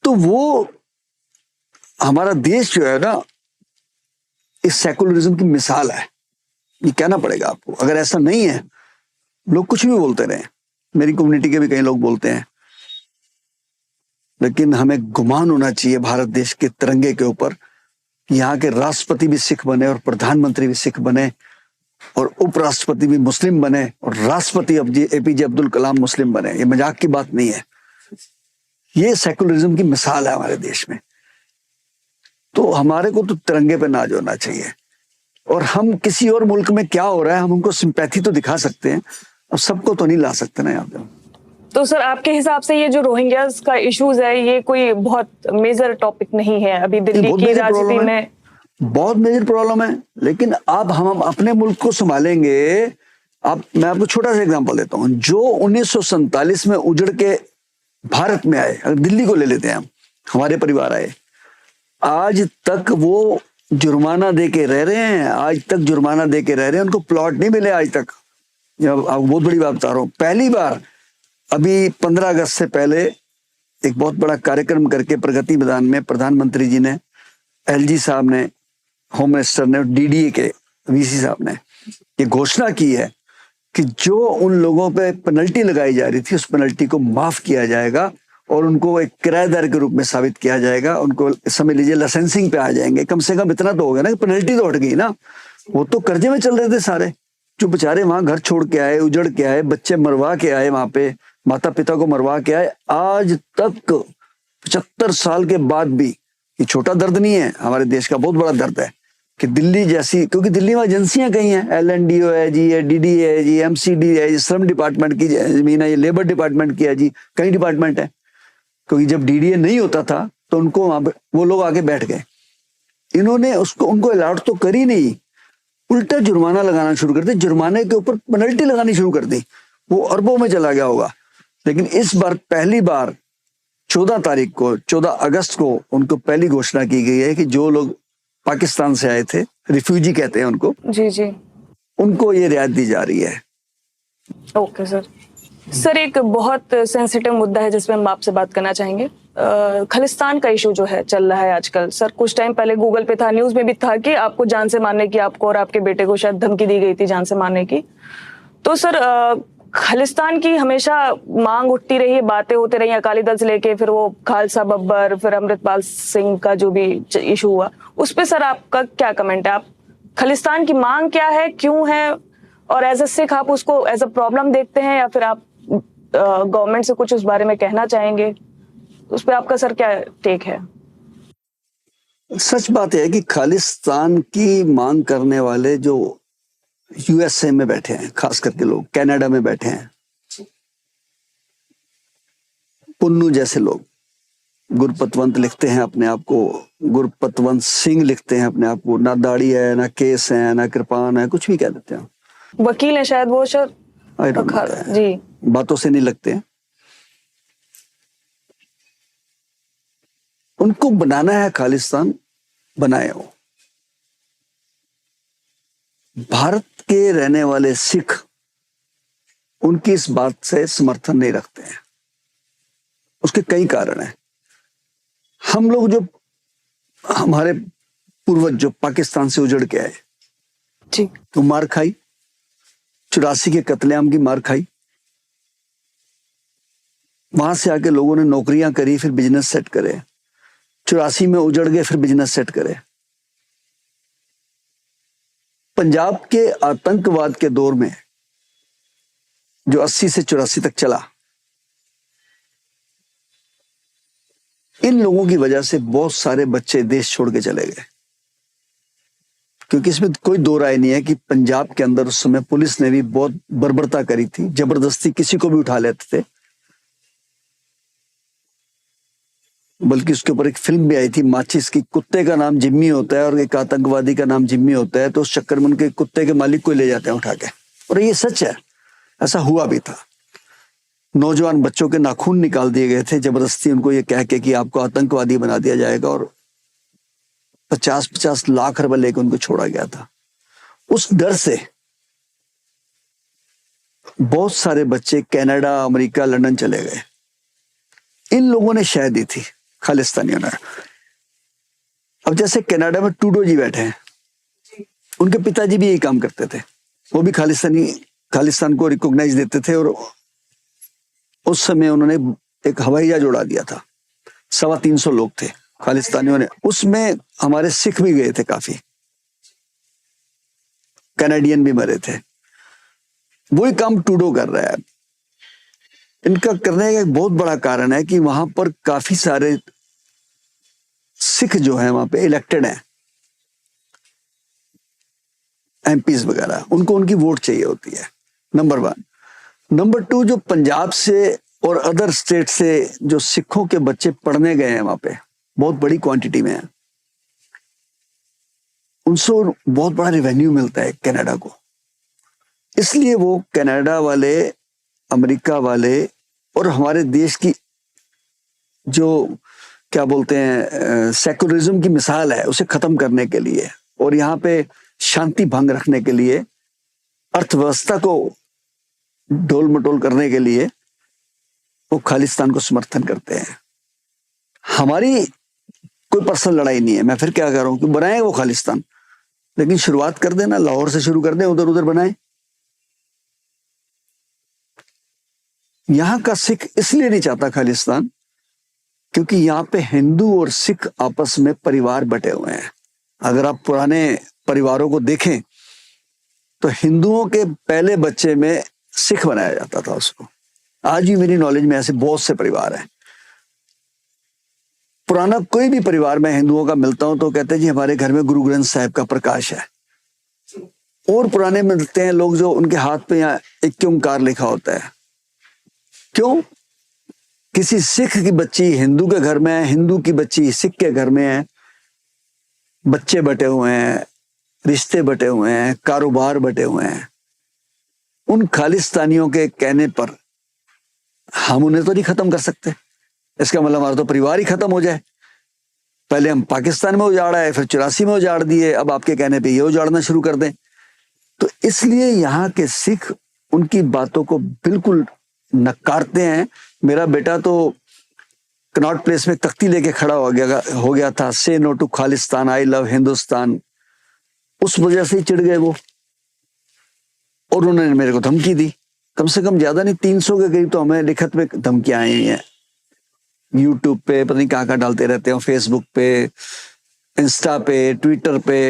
तो वो हमारा देश जो है ना, इस सेकुलरिज्म की मिसाल है, ये कहना पड़ेगा आपको। अगर ऐसा नहीं है, लोग कुछ भी बोलते रहे, मेरी कम्युनिटी के भी कई लोग बोलते हैं, लेकिन हमें गुमान होना चाहिए भारत देश के तिरंगे के ऊपर। यहाँ के राष्ट्रपति भी सिख बने और प्रधानमंत्री भी सिख बने और उपराष्ट्रपति भी मुस्लिम बने और राष्ट्रपति एपीजे अब्दुल कलाम मुस्लिम बने। ये मजाक की बात नहीं है, ये सेकुलरिज्म की मिसाल है हमारे देश में। तो हमारे को तो तिरंगे पे नाज होना चाहिए। और हम किसी और मुल्क में क्या हो रहा है, हम उनको सिंपैथी तो दिखा सकते हैं, अब सबको तो नहीं ला सकते ना यहाँ पे। तो सर आपके हिसाब से ये जो रोहिंग्यास का इश्यूज है, ये कोई बहुत मेजर टॉपिक नहीं है अभी दिल्ली की राजनीति में? बहुत मेजर प्रॉब्लम है, लेकिन अब हम अपने मुल्क को संभालेंगे। मैं आपको छोटा सा एग्जांपल देता हूँ। जो 1947 में उजड़ के भारत में आए, अगर दिल्ली को ले लेते हैं हम, हमारे परिवार आए, आज तक वो जुर्माना दे के रह रहे हैं, आज तक जुर्माना दे के रह रहे हैं, उनको प्लॉट नहीं मिले आज तक। बहुत बड़ी बात बता रहा हूँ। पहली बार अभी 15 अगस्त से पहले एक बहुत बड़ा कार्यक्रम करके प्रगति मैदान में प्रधानमंत्री जी ने, एलजी साहब ने, होम मिनिस्टर ने, डीडीए के वीसी साहब ने ये घोषणा की है कि जो उन लोगों पे पेनल्टी लगाई जा रही थी, उस पेनल्टी को माफ किया जाएगा और उनको एक किराएदार के रूप में साबित किया जाएगा। उनको समझ लीजिए लाइसेंसिंग पे आ जाएंगे। कम से कम इतना तो हो गया ना कि पेनल्टी तो हट गई ना। वो तो कर्जे में चल रहे थे सारे, जो बेचारे वहां घर छोड़ के आए, उजड़ के आए, बच्चे मरवा के आए, वहां पे माता पिता को मरवा के आए। आज तक 75 साल के बाद भी, ये छोटा दर्द नहीं है, हमारे देश का बहुत बड़ा दर्द है कि दिल्ली जैसी, क्योंकि दिल्ली में एजेंसियां कई हैं, LNDO है जी, ये DDA है जी, MCD है जी, श्रम डिपार्टमेंट की जमीन है, ये लेबर डिपार्टमेंट की है जी, कई डिपार्टमेंट है। क्योंकि जब DDA नहीं होता था तो उनको वहां पे वो लोग आके बैठ गए। इन्होंने उनको अलॉट तो करी नहीं, उल्टा जुर्माना लगाना शुरू कर दिया, जुर्माने के ऊपर पेनल्टी लगानी शुरू कर दी। वो अरबों में चला गया होगा। लेकिन इस बार पहली बार 14 अगस्त को उनको पहली घोषणा की गई है कि जो लोग पाकिस्तान से आए थे, रिफ्यूजी कहते हैं उनको, जी जी, उनको ये रियायत दी जा रही है। ओके सर, एक बहुत सेंसिटिव मुद्दा है जिसमें हम आपसे बात करना चाहेंगे। खालिस्तान का इशू जो है चल रहा है आजकल। सर कुछ टाइम पहले गूगल पे था, न्यूज में भी था कि आपको जान से मारने की, आपको और आपके बेटे को शायद धमकी दी गई थी जान से मारने की। तो सर खालिस्तान की हमेशा मांग उठती रही है, बातें होते रही, अकाली दल से लेके फिर वो खालसा बब्बर, फिर अमृतपाल सिंह का जो भी इशू हुआ, उस पर सर आपका क्या कमेंट है? आप खालिस्तान की मांग क्या है, क्यों है, और एज अ सिख आप उसको एज अ प्रॉब्लम देखते हैं या फिर आप गवर्नमेंट से कुछ उस बारे में कहना चाहेंगे? उस पर आपका सर क्या टेक है? सच बात है कि खालिस्तान की मांग करने वाले जो USA में बैठे हैं, खास करके लोग कनाडा में बैठे हैं, पुन्नू जैसे लोग, गुरपतवंत लिखते हैं अपने आप को, गुरपतवंत सिंह लिखते हैं अपने आप को, ना दाढ़ी है, ना केस है, ना कृपान है, कुछ भी कह देते हैं। वकील है शायद वो, सर जी, बातों से नहीं लगते हैं। उनको बनाना है खालिस्तान, बनाए हो। भारत के रहने वाले सिख उनकी इस बात से समर्थन नहीं रखते हैं। उसके कई कारण हैं। हम लोग जो, हमारे पूर्वज जो पाकिस्तान से उजड़ के आए जी, तो मार खाई, 84 के कत्लेआम की मार खाई, वहां से आके लोगों ने नौकरियां करी, फिर बिजनेस सेट करे, 84 में उजड़ गए, फिर बिजनेस सेट करे। पंजाब के आतंकवाद के दौर में जो 80 से 84 तक चला, इन लोगों की वजह से बहुत सारे बच्चे देश छोड़ के चले गए। क्योंकि इसमें कोई दो राय नहीं है कि पंजाब के अंदर उस समय पुलिस ने भी बहुत बर्बरता करी थी, जबरदस्ती किसी को भी उठा लेते थे। बल्कि उसके ऊपर एक फिल्म भी आई थी माचिस की, कुत्ते का नाम जिम्मी होता है और एक आतंकवादी का नाम जिम्मी होता है, तो उस चक्कर में उनके कुत्ते के मालिक को ले जाते हैं उठा के। और ये सच है, ऐसा हुआ भी था। नौजवान बच्चों के नाखून निकाल दिए गए थे जबरदस्ती, उनको ये कह के कि आपको आतंकवादी बना दिया जाएगा, और 50-50 लाख रुपए लेकर उनको छोड़ा गया था। उस डर से बहुत सारे बच्चे कनाडा, अमेरिका, लंदन चले गए। इन लोगों ने शह दी थी, खालिस्तानियों ने। अब जैसे कनाडा में टूडो जी बैठे हैं, उनके पिताजी भी यही काम करते थे। वो भी खालिस्तान को रिकॉग्नाइज देते थे, और उस समय उन्होंने एक हवाई जहाज उड़ा दिया था। 350 लोग थे खालिस्तानियों ने, उसमें हमारे सिख भी गए थे, काफी कैनेडियन भी मरे थे। वही काम टूडो कर रहा है। इनका करने का एक बहुत बड़ा कारण है कि वहां पर काफी सारे सिख जो हैं वहां पे इलेक्टेड हैं, एमपीज वगैरह, उनको उनकी वोट चाहिए होती है, नंबर 1। नंबर 2, जो पंजाब से और अदर स्टेट से जो सिखों के बच्चे पढ़ने गए हैं वहां पे, बहुत बड़ी क्वांटिटी में है, उनसे बहुत बड़ा रेवेन्यू मिलता है कनाडा को। इसलिए वो कनाडा वाले, अमेरिका वाले और हमारे देश की जो क्या बोलते हैं सेकुलरिज्म की मिसाल है, उसे खत्म करने के लिए और यहाँ पे शांति भंग रखने के लिए, अर्थव्यवस्था को डोल मटोल करने के लिए वो खालिस्तान को समर्थन करते हैं। हमारी कोई पर्सनल लड़ाई नहीं है। मैं फिर क्या कह रहा हूं कि बनाए वो खालिस्तान, लेकिन शुरुआत कर देना, लाहौर से शुरू कर दें, उधर उधर बनाए। यहां का सिख इसलिए नहीं चाहता खालिस्तान क्योंकि यहाँ पे हिंदू और सिख आपस में परिवार बटे हुए हैं। अगर आप पुराने परिवारों को देखें तो हिंदुओं के पहले बच्चे में सिख बनाया जाता था उसको। आज भी मेरी नॉलेज में ऐसे बहुत से परिवार हैं। पुराना कोई भी परिवार में हिंदुओं का मिलता हूं तो कहते हैं जी हमारे घर में गुरु ग्रंथ साहिब का प्रकाश है। और पुराने मिलते हैं लोग जो उनके हाथ पे यहाँ एक ओंकार लिखा होता है। क्यों? किसी सिख की बच्ची हिंदू के घर में है, हिंदू की बच्ची सिख के घर में है, बच्चे बटे हुए हैं, रिश्ते बटे हुए हैं, कारोबार बटे हुए हैं। उन खालिस्तानियों के कहने पर हम उन्हें तो नहीं खत्म कर सकते। इसका मतलब हमारा तो परिवार ही खत्म हो जाए। पहले हम पाकिस्तान में उजाड़ा है, फिर 84 में उजाड़ दिए, अब आपके कहने पे ये उजाड़ना शुरू कर दें। तो इसलिए यहाँ के सिख उनकी बातों को बिल्कुल नकारते हैं। मेरा बेटा तो कनॉट प्लेस में तख्ती लेके खड़ा हो गया था, say no to Khalistan, I love Hindustan. उस वजह से ही चिढ़ गए वो, और उन्होंने मेरे को धमकी दी। कम से कम ज्यादा नहीं, 300 के करीब तो हमें लिखत में धमकियां आई हैं। यूट्यूब पे पता नहीं कहाँ डालते रहते हो, फेसबुक पे, इंस्टा पे, ट्विटर पे।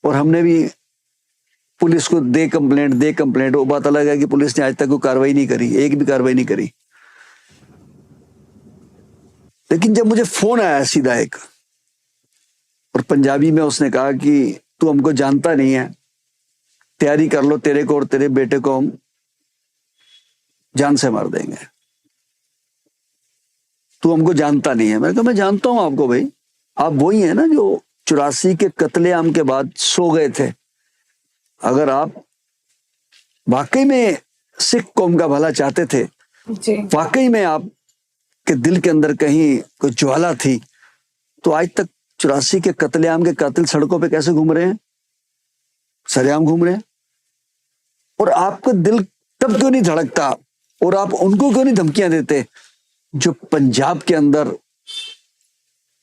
और हमने भी पुलिस को दे कंप्लेंट। वो बात अलग है कि पुलिस ने आज तक कोई कार्रवाई नहीं करी, एक भी कार्रवाई नहीं करी। लेकिन जब मुझे फोन आया सीधा एक, और पंजाबी में उसने कहा कि तू हमको जानता नहीं है, तैयारी कर लो, तेरे को और तेरे बेटे को हम जान से मार देंगे, तू हमको जानता नहीं है। मैंने कहा मैं जानता हूं आपको भाई, आप वही है ना जो 84 के कत्लेआम के बाद सो गए थे। अगर आप वाकई में सिख कौम का भला चाहते थे, वाकई में आप के दिल के अंदर कहीं कोई ज्वाला थी, तो आज तक 84 के कत्लेआम के कातिल सड़कों पे कैसे घूम रहे हैं? सरेआम घूम रहे हैं। और आपका दिल तब क्यों नहीं धड़कता, और आप उनको क्यों नहीं धमकियां देते जो पंजाब के अंदर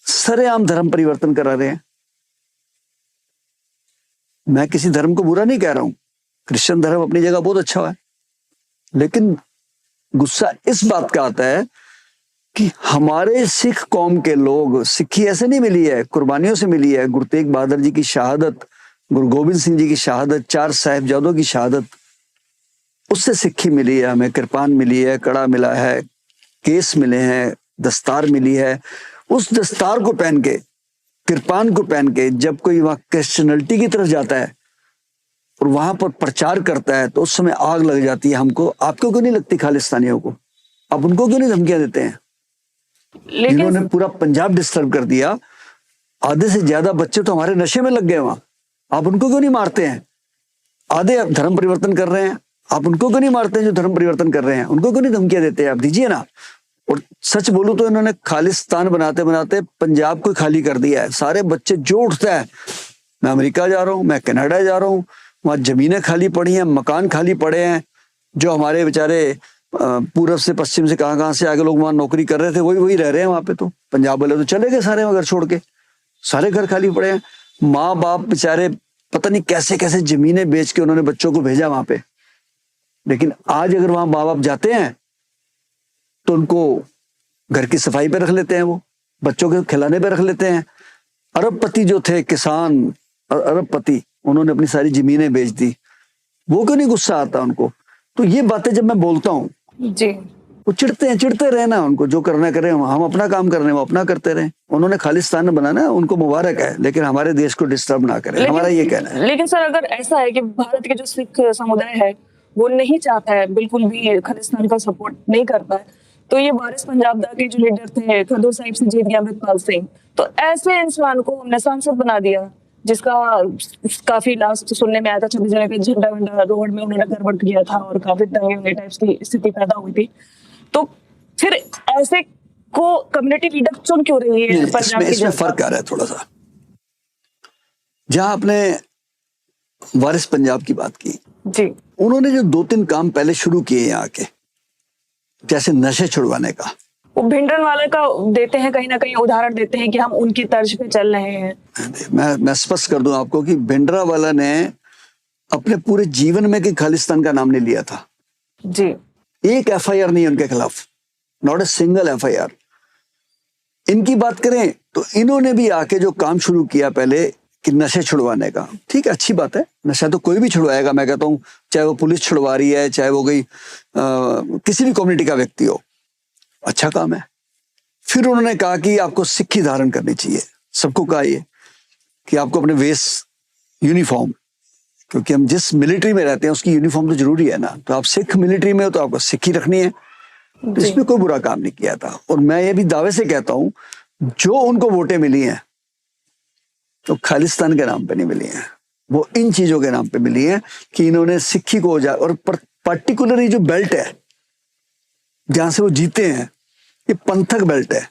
सरेआम धर्म परिवर्तन करा रहे हैं? मैं किसी धर्म को बुरा नहीं कह रहा हूं, क्रिश्चियन धर्म अपनी जगह बहुत अच्छा है, लेकिन गुस्सा इस बात का आता है कि हमारे सिख कौम के लोग, सिक्खी ऐसे नहीं मिली है, कुर्बानियों से मिली है। गुरु तेग बहादुर जी की शहादत, गुरु गोविंद सिंह जी की शहादत, 4 साहिबजादों की शहादत, उससे सिक्खी मिली है हमें। कृपान मिली है, कड़ा मिला है, केस मिले हैं, दस्तार मिली है। उस दस्तार को पहन के, कृपान को पहन के जब कोई वहां क्रिश्चियनिटी की तरफ जाता है और वहां पर प्रचार करता है, तो उस समय आग लग जाती है हमको। आपको क्यों नहीं लगती खालिस्तानियों को? आप उनको क्यों नहीं धमकियां देते हैं? जिन्होंने पूरा पंजाब डिस्टर्ब कर दिया, आधे से ज्यादा बच्चे तो हमारे नशे में लग गए वहां, आप उनको क्यों नहीं मारते हैं? आधे धर्म परिवर्तन कर रहे हैं, आप उनको क्यों नहीं मारते हैं जो धर्म परिवर्तन कर रहे हैं? उनको क्यों नहीं धमकियां देते हैं? आप दीजिए ना। और सच बोलूं तो इन्होंने खालिस्तान बनाते बनाते पंजाब को खाली कर दिया है। सारे बच्चे जो उठता है, मैं अमेरिका जा रहा हूं, मैं कनाडा जा रहा हूं, वहाँ जमीनें खाली पड़ी हैं, मकान खाली पड़े हैं। जो हमारे बेचारे पूरब से पश्चिम से कहाँ से आगे लोग वहाँ नौकरी कर रहे थे, वही वही रह रहे हैं वहाँ पे। तो पंजाब वाले तो चले गए सारे घर छोड़ के, सारे घर खाली पड़े हैं। माँ बाप बेचारे पता नहीं कैसे कैसे जमीनें बेच के उन्होंने बच्चों को भेजा वहां पे। लेकिन आज अगर वहां माँ बाप जाते हैं तो उनको घर की सफाई पे रख लेते हैं, वो बच्चों के खिलाने पे रख लेते हैं। अरबपति जो थे किसान और अरबपति, उन्होंने अपनी सारी जमीनें बेच दी। वो क्यों नहीं गुस्सा आता उनको? तो ये बातें जब मैं बोलता हूँ जी, वो चिढ़ते रहना, उनको जो करना करें, हम अपना काम कर रहे हैं, वो अपना करते रहे। उन्होंने खालिस्तान बनाना, उनको मुबारक है, लेकिन हमारे देश को डिस्टर्ब ना करें, हमारा ये कहना है। लेकिन सर अगर ऐसा है कि भारत के जो सिख समुदाय है वो नहीं चाहता है, बिल्कुल भी खालिस्तान का सपोर्ट नहीं करता है, तो ये वारिस पंजाब दा के जो लीडर थे खडूर साहिब से जीत गया अमृतपाल सिंह, तो ऐसे इंसान को हमने सांसद बना दिया, जिसका काफी लास्ट सुनने में आया था 26 जनवरी को झंडा वंडा रोड में उन्होंने गड़बड़ किया था और काफी दंगे टाइप्स की स्थिति पैदा हुई थी। तो फिर ऐसे को कम्युनिटी लीडर चुन क्यों रही है पंजाब की? इसमें फर्क आ रहा है थोड़ा सा। जहां आपने वारिस पंजाब की बात की जी, उन्होंने जो 2-3 काम पहले शुरू किए यहाँ के, जैसे नशे छुड़वाने का, वो भिंडरन वाले का देते हैं, कहीं ना कहीं उदाहरण देते हैं कि हम उनकी तर्ज पे चल रहे हैं। मैं स्पष्ट कर दूं आपको कि भिंडरावाला ने अपने पूरे जीवन में कि खालिस्तान का नाम नहीं लिया था। जी, एक एफआईआर नहीं उनके खिलाफ, नॉट ए सिंगल एफआईआर। इनकी बात करें तो इन्होंने भी आके जो काम शुरू किया पहले कि नशे छुड़वाने का, ठीक है, अच्छी बात है, नशा तो कोई भी छुड़वाएगा। मैं कहता हूँ चाहे वो पुलिस छुड़वा रही है, चाहे वो कोई किसी भी कम्युनिटी का व्यक्ति हो, अच्छा काम है। फिर उन्होंने कहा कि आपको सिक्खी धारण करनी चाहिए। सबको कहा ये कि आपको अपने वेश यूनिफॉर्म, क्योंकि हम जिस मिलिट्री में रहते हैं उसकी यूनिफॉर्म तो जरूरी है ना, तो आप सिख मिलिट्री में हो तो आपको सिक्खी रखनी है। तो इसमें कोई बुरा काम नहीं किया था। और मैं ये भी दावे से कहता हूं जो उनको वोटें मिली हैं तो खालिस्तान के नाम पे नहीं मिली हैं, वो इन चीजों के नाम पे मिली हैं कि इन्होंने सिक्खी को और पर्टिकुलरली जो बेल्ट है जहां से वो जीते हैं, ये पंथक बेल्ट है,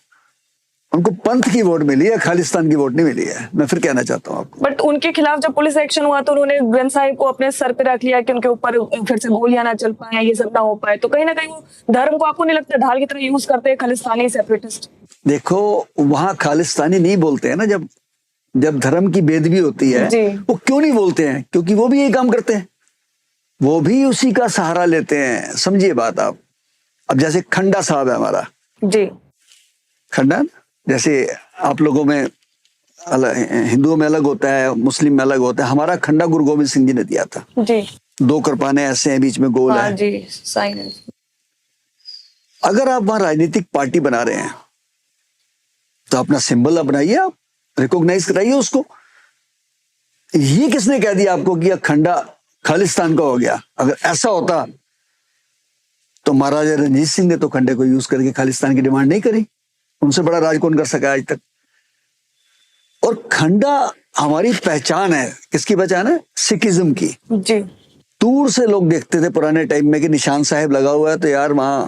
उनको पंथ की वोट मिली है, खालिस्तान की वोट नहीं मिली है। मैं फिर कहना चाहता हूँ आपको। बट उनके खिलाफ जब पुलिस एक्शन हुआ तो उन्होंने ग्रंथ साहिब को अपने सर पे रख लिया कि उनके ऊपर फिर से गोलियां ना चल पाए, ये सब ना हो पाए। तो कहीं ना कहीं वो धर्म को, आपको नहीं लगता, ढाल की तरह यूज करते हैं खालिस्तानी सेपरेटिस्ट? देखो वहां खालिस्तानी नहीं बोलते हैं ना, जब धर्म की बेदबी होती है वो क्यों नहीं बोलते हैं? क्योंकि वो भी यही काम करते हैं, वो भी उसी का सहारा लेते हैं। समझिए बात आप। अब जैसे खंडा साहब है हमारा, जी, खंडा, जैसे आप लोगों में हिंदुओं में अलग होता है, मुस्लिम में अलग होता है, हमारा खंडा गुरु गोविंद सिंह जी ने दिया था जी। 2 कृपाने ऐसे हैं, बीच में गोल हाँ है जी, साइन है। अगर आप वहां राजनीतिक पार्टी बना रहे हैं तो अपना सिंबल अपनाइए, आप रिकॉग्नाइज कराइए उसको। ये किसने कह दिया आपको कि खंडा खालिस्तान का हो गया? अगर ऐसा होता तो महाराजा रंजीत सिंह ने तो खंडे को यूज करके खालिस्तान की डिमांड नहीं करी। उनसे बड़ा राज कौन कर सका आज तक? और खंडा हमारी पहचान है। किसकी पहचान है? सिखिज्म की। जी, दूर से लोग देखते थे पुराने टाइम में कि निशान साहिब लगा हुआ है तो यार वहां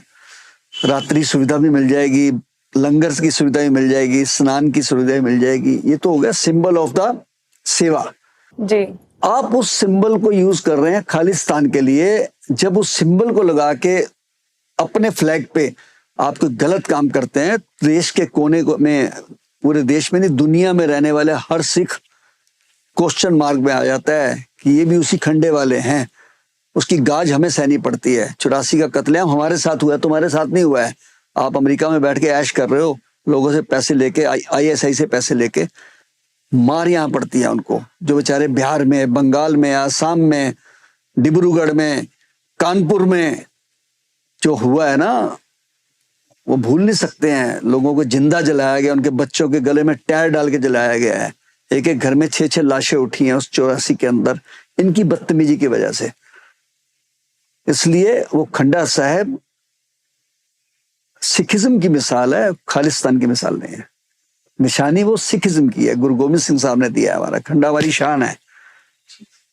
रात्रि सुविधा भी मिल जाएगी, लंगर की सुविधा भी मिल जाएगी, स्नान की सुविधा भी मिल जाएगी। ये तो हो गया सिंबल ऑफ द सेवा। जी। आप उस सिंबल को यूज कर रहे हैं खालिस्तान के लिए। जब उस सिंबल को लगा के अपने फ्लैग पे आप कोई गलत काम करते हैं, देश के कोने में, पूरे देश में नहीं दुनिया में रहने वाले हर सिख क्वेश्चन मार्क में आ जाता है कि ये भी उसी खंडे वाले हैं। उसकी गाज हमें सहनी पड़ती है। 84 का कत्लेआम हमारे साथ हुआ है, तुम्हारे साथ नहीं हुआ है। आप अमेरिका में बैठ के ऐश कर रहे हो, लोगों से पैसे लेके, ISI से पैसे लेके। मार यहाँ पड़ती है उनको, जो बेचारे बिहार में, बंगाल में, आसाम में, डिब्रूगढ़ में, कानपुर में जो हुआ है ना, वो भूल नहीं सकते हैं। लोगों को जिंदा जलाया गया, उनके बच्चों के गले में टायर डाल के जलाया गया है। एक एक घर में 6-6 लाशें उठी हैं उस 84 के अंदर, इनकी बदतमीजी की वजह से। इसलिए वो खंडा साहब सिखिज्म की मिसाल है, खालिस्तान की मिसाल नहीं है। निशानी वो सिखिज्म की है, गुरु गोविंद सिंह साहब ने दिया है। हमारा खंडा हमारी शान है,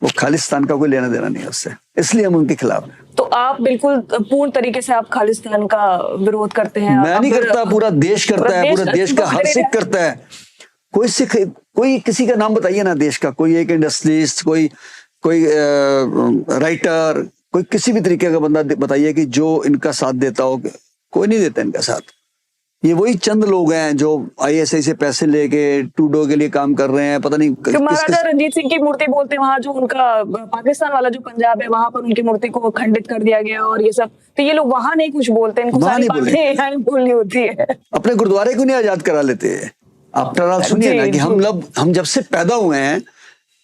वो खालिस्तान का कोई लेना देना नहीं है उससे, इसलिए हम उनके खिलाफ हैं। तो आप बिल्कुल पूर्ण तरीके से आप खालिस्तान का विरोध करते हैं? मैं नहीं करता, पूरा देश करता है, पूरा देश का हर सिख करता है। कोई सिख, कोई किसी का नाम बताइए ना देश का, कोई एक इंडस्ट्रियलिस्ट, कोई कोई राइटर, कोई किसी भी तरीके का बंदा बताइए कि जो इनका साथ देता हो। कोई नहीं देता इनका साथ। ये वही चंद लोग हैं जो आईएसआई से पैसे लेके टूडो के लिए काम कर रहे हैं, पता नहीं तो महाराजा रणजीत सिंह की मूर्ति बोलते हैं, वहां जो उनका पाकिस्तान वाला जो पंजाब है वहां पर उनकी मूर्ति को खंडित कर दिया गया और ये सब। तो ये लोग वहां नहीं कुछ बोलते, इनको सारी बातें यहाँ बोलनी होती है। अपने गुरुद्वारे क्यों नहीं आजाद करा लेते? आफ्टर ऑल सुनिए ना कि हम जब से पैदा हुए हैं,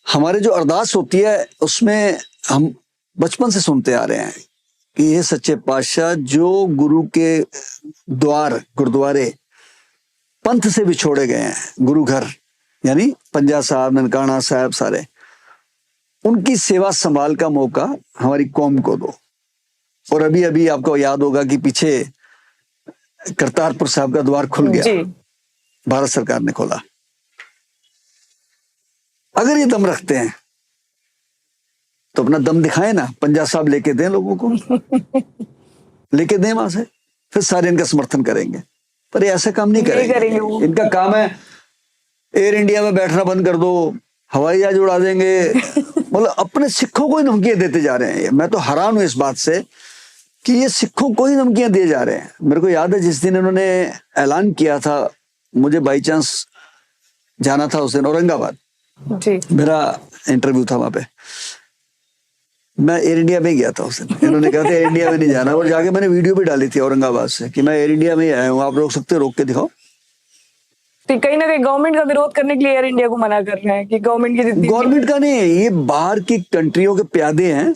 हमारे जो अरदास होती है उसमें हम बचपन से सुनते आ रहे हैं कि ये सच्चे पातशाह जो गुरु के द्वार गुरुद्वारे पंथ से बिछोड़े गए हैं, गुरु घर यानी पंजा साहब, ननकाना साहब, सारे उनकी सेवा संभाल का मौका हमारी कौम को दो। और अभी अभी आपको याद होगा कि पीछे करतारपुर साहब का द्वार खुल गया, भारत सरकार ने खोला। अगर ये दम रखते हैं तो अपना दम दिखाए ना, पंजा साहब लेके दें लोगों को, लेके दें वहां से, फिर सारे इनका समर्थन करेंगे। पर ये ऐसा काम नहीं करेंगे। इनका काम है एयर इंडिया में बैठना बंद कर दो, हवाई जहाज उड़ा देंगे। मतलब अपने सिखों को ही धमकियां देते जा रहे हैं। मैं तो हैरान हूं इस बात से कि ये सिखों को ही धमकियां दिए जा रहे हैं। मेरे को याद है जिस दिन इन्होंने ऐलान किया था, मुझे बाई चांस जाना था उस दिन औरंगाबाद, मेरा इंटरव्यू था वहां पे, मैं एयर इंडिया में गया था उस दिन। इन्होंने कहा था एयर इंडिया में नहीं जाना, और जाके मैंने वीडियो भी डाली थी औरंगाबाद से कि मैं एयर इंडिया में ही आया हूँ, आप रोक सकते हो, रोक के दिखाओ। तो कहीं ना कहीं गवर्नमेंट का विरोध करने के लिए एयर इंडिया को मना कर रहे हैं कि गवर्नमेंट का नहीं है, ये बाहर की कंट्रियों के प्यादे हैं,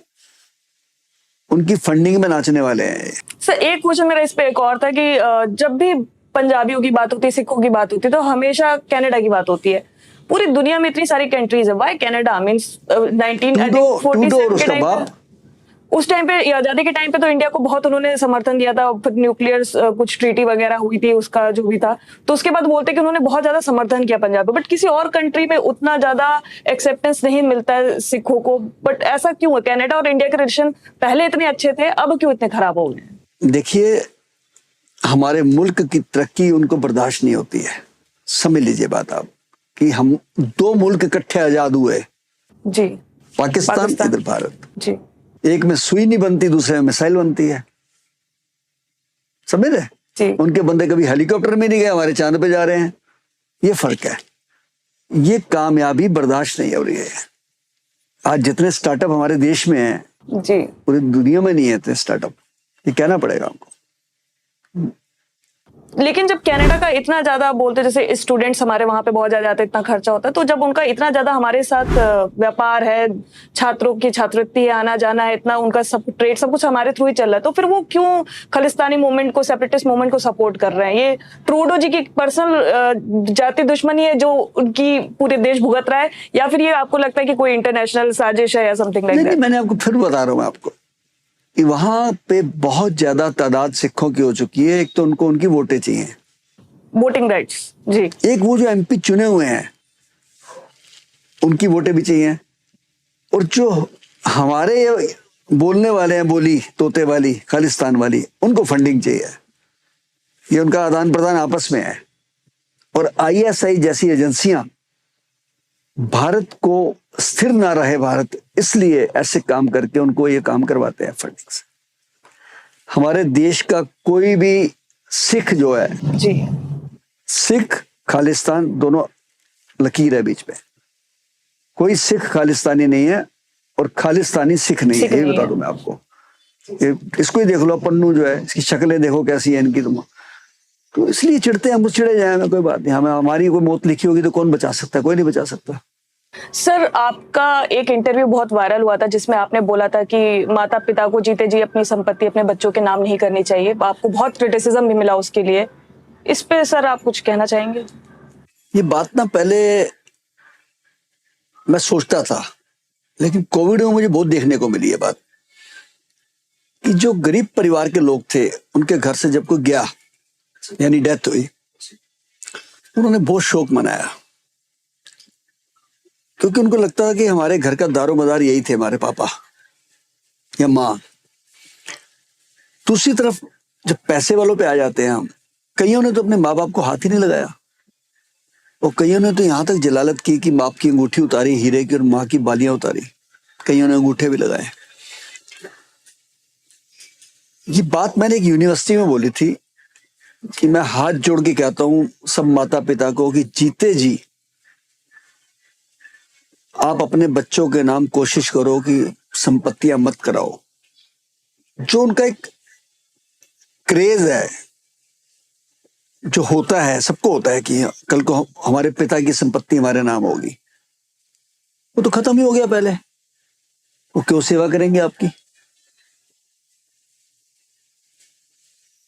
उनकी फंडिंग में नाचने वाले हैं। सर एक क्वेश्चन मेरा इस पे एक और था कि जब भी पंजाबियों की बात होती है, सिखों की बात होती है, तो हमेशा कनाडा की बात होती है। पूरी दुनिया में इतनी सारी कंट्रीज है, व्हाई कनाडा? मींस 1947 के टाइम पे, उस टाइम पे आजादी के टाइम पे तो इंडिया को बहुत उन्होंने समर्थन दिया था। फिर न्यूक्लियर कुछ ट्रीटी वगैरह हुई थी, उसका जो भी था, तो उसके बाद बोलते कि उन्होंने बहुत ज्यादा समर्थन किया पंजाब पे। बट किसी और कंट्री में उतना ज्यादा एक्सेप्टेंस नहीं मिलता है सिखों को। बट ऐसा क्यों है? कनाडा और इंडिया के रिलेशन पहले इतने अच्छे थे, अब क्यों इतने खराब हो गए? देखिए, हमारे मुल्क की तरक्की उनको बर्दाश्त नहीं होती है। समझ लीजिए बात आप कि हम दो मुल्क इकट्ठे आजाद हुए जी, पाकिस्तान इधर भारत जी। एक में सुई नहीं बनती, दूसरे में मिसाइल बनती है, समझ रहे? उनके बंदे कभी हेलीकॉप्टर में नहीं गए, हमारे चांद पे जा रहे हैं। ये फर्क है। ये कामयाबी बर्दाश्त नहीं हो रही है। आज जितने स्टार्टअप हमारे देश में हैं जी, पूरी दुनिया में नहीं है इतने स्टार्टअप, ये कहना पड़ेगा हमको। लेकिन जब कनाडा का इतना ज्यादा बोलते, जैसे स्टूडेंट्स हमारे वहां पे बहुत ज्यादा आते हैं, इतना खर्चा होता है, तो जब उनका इतना ज्यादा हमारे साथ व्यापार है, छात्रों की छात्रवृत्ति है, आना जाना है, इतना उनका सब ट्रेड सब कुछ हमारे थ्रू ही चल रहा है, तो फिर वो क्यों खालिस्तानी मूवमेंट को, सेपरेटिस्ट मूवमेंट को सपोर्ट कर रहे हैं? ये ट्रूडो जी की पर्सनल जाति दुश्मनी है जो उनकी पूरे देश भुगत रहा है, या फिर ये आपको लगता है कि कोई इंटरनेशनल साजिश है या समथिंग लाइक दैट? मैंने आपको फिर बता रहा हूँ आपको कि वहां पे बहुत ज्यादा तादाद सिखों की हो चुकी है। एक तो उनको उनकी वोटें चाहिए, वोटिंग राइट्स जी। एक वो जो एमपी चुने हुए हैं उनकी वोटें भी चाहिए, और जो हमारे बोलने वाले हैं बोली तोते वाली खालिस्तान वाली, उनको फंडिंग चाहिए। ये उनका आदान प्रदान आपस में है। और आईएसआई जैसी एजेंसियां भारत को स्थिर ना रहे भारत, इसलिए ऐसे काम करके उनको ये काम करवाते हैं फंडिंग से। हमारे देश का कोई भी सिख जो है जी, सिख खालिस्तान दोनों लकीर है बीच में। कोई सिख खालिस्तानी नहीं है और खालिस्तानी सिख नहीं है, ये बता दूं मैं आपको। इसको ही देख लो, पन्नू जो है, इसकी शक्लें देखो कैसी है इनकी। तो इसलिए चिढ़ते हैं, हम चिढ़े जाएंगे, कोई बात नहीं। हमें हमारी कोई मौत लिखी होगी तो कौन बचा सकता है? कोई नहीं बचा सकता। सर आपका एक इंटरव्यू बहुत वायरल हुआ था जिसमें आपने बोला था कि माता पिता को जीते जी अपनी संपत्ति अपने बच्चों के नाम नहीं करनी चाहिए। आपको बहुत क्रिटिसिज्म भी मिला उसके लिए। इस पे सर आप कुछ कहना चाहेंगे? ये बात ना पहले मैं सोचता था, लेकिन कोविड में मुझे बहुत देखने को मिली ये बात कि जो गरीब परिवार के लोग थे, उनके घर से जब कोई गया यानी डेथ हुई, उन्होंने बहुत शोक मनाया, क्योंकि उनको लगता था कि हमारे घर का दारो मदार यही थे, हमारे पापा या माँ। दूसरी तरफ जब पैसे वालों पे आ जाते हैं हम, कईयों ने तो अपने माँ बाप को हाथ ही नहीं लगाया, और कईयों ने तो यहां तक जलालत की कि बाप की अंगूठी उतारी हीरे की और माँ की बालियां उतारी। कईयों ने अंगूठे भी लगाए। ये बात मैंने एक यूनिवर्सिटी में बोली थी कि मैं हाथ जोड़ के कहता हूं सब माता पिता को कि जीते जी आप अपने बच्चों के नाम कोशिश करो कि संपत्तियां मत कराओ। जो उनका एक क्रेज है, जो होता है, सबको होता है कि कल को हमारे पिता की संपत्ति हमारे नाम होगी, वो तो खत्म ही हो गया पहले। वो क्यों सेवा करेंगे आपकी?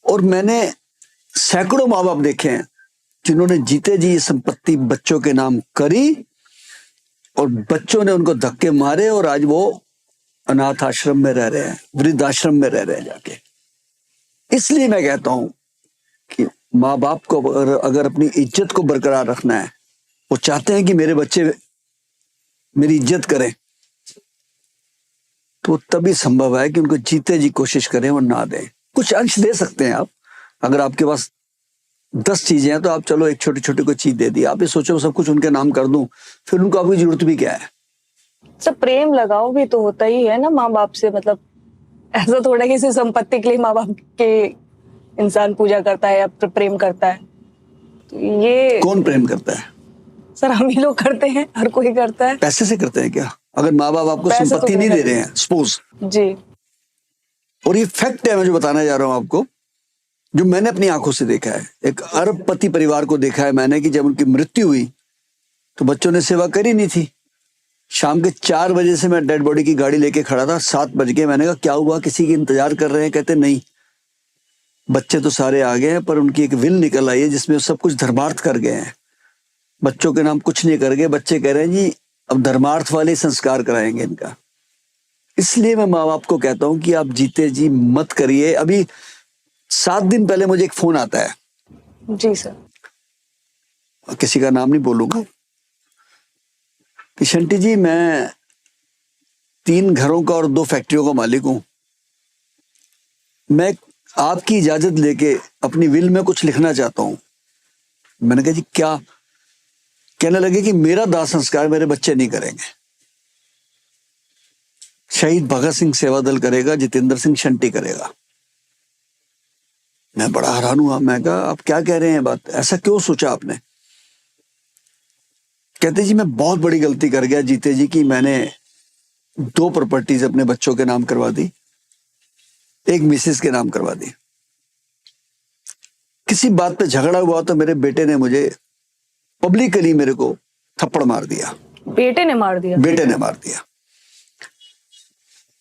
और मैंने सैकड़ों माँ बाप देखे हैं जिन्होंने जीते जी संपत्ति बच्चों के नाम करी और बच्चों ने उनको धक्के मारे और आज वो अनाथ आश्रम में रह रहे हैं, वृद्धाश्रम में रह रहे हैं जाके। इसलिए मैं कहता हूं कि माँ बाप को अगर अपनी इज्जत को बरकरार रखना है, वो चाहते हैं कि मेरे बच्चे मेरी इज्जत करें, तो तभी संभव है कि उनको जीते जी कोशिश करें और ना दें। कुछ अंश दे सकते हैं आप। अगर आपके पास 10 चीजें हैं तो आप चलो एक छोटी छोटी कोई चीज दे दी। आप ये सोचो सब कुछ उनके नाम कर दूं, फिर उनको आपकी जरूरत भी क्या है? सब प्रेम लगाव भी तो होता ही है ना माँ बाप से। मतलब ऐसा थोड़ा कि सिर्फ संपत्ति के लिए माँ बाप के इंसान पूजा करता है या प्रेम करता है। तो ये कौन प्रेम करता है? सर हम ही लोग करते हैं, हर कोई करता है। पैसे से करते हैं क्या? अगर माँ बाप आपको पैसे तो संपत्ति नहीं नहीं दे रहे हैं सपोज, जी, और ये फैक्ट है मैं जो बताने जा रहा हूं आपको, जो मैंने अपनी आंखों से देखा है। एक अरबपति परिवार को देखा है मैंने कि जब उनकी मृत्यु हुई तो बच्चों ने सेवा करी नहीं थी। शाम के 4 बजे से मैं डेड बॉडी की गाड़ी लेके खड़ा था, 7 बज गए। मैंने कहा क्या हुआ, किसी की इंतजार कर रहे हैं? कहते नहीं, बच्चे तो सारे आ गए हैं पर उनकी एक विल निकल आई है जिसमें सब कुछ धर्मार्थ कर गए हैं, बच्चों के नाम कुछ नहीं कर गए। बच्चे कह रहे हैं जी अब धर्मार्थ वाले संस्कार कराएंगे इनका। इसलिए मैं माँ बाप को कहता हूं कि आप जीते जी मत करिए। अभी 7 दिन पहले मुझे एक फोन आता है, जी सर, किसी का नाम नहीं बोलूंगा, कि शंटी जी मैं 3 घरों का और 2 फैक्ट्रियों का मालिक हूं, मैं आपकी इजाजत लेके अपनी विल में कुछ लिखना चाहता हूं। मैंने कहा जी क्या? कहने लगे कि मेरा दाह संस्कार मेरे बच्चे नहीं करेंगे, शहीद भगत सिंह सेवा दल करेगा, जितेंद्र सिंह शंटी करेगा। मैं बड़ा हैरान हुआ। मैं कहा आप क्या कह रहे हैं बात, ऐसा क्यों सोचा आपने? कहते जी मैं बहुत बड़ी गलती कर गया जीते जी कि मैंने 2 प्रॉपर्टीज अपने बच्चों के नाम करवा दी, एक मिसेस के नाम करवा दी। किसी बात पे झगड़ा हुआ तो मेरे बेटे ने मुझे पब्लिकली मेरे को थप्पड़ मार दिया। बेटे ने मार दिया? बेटे ने मार दिया।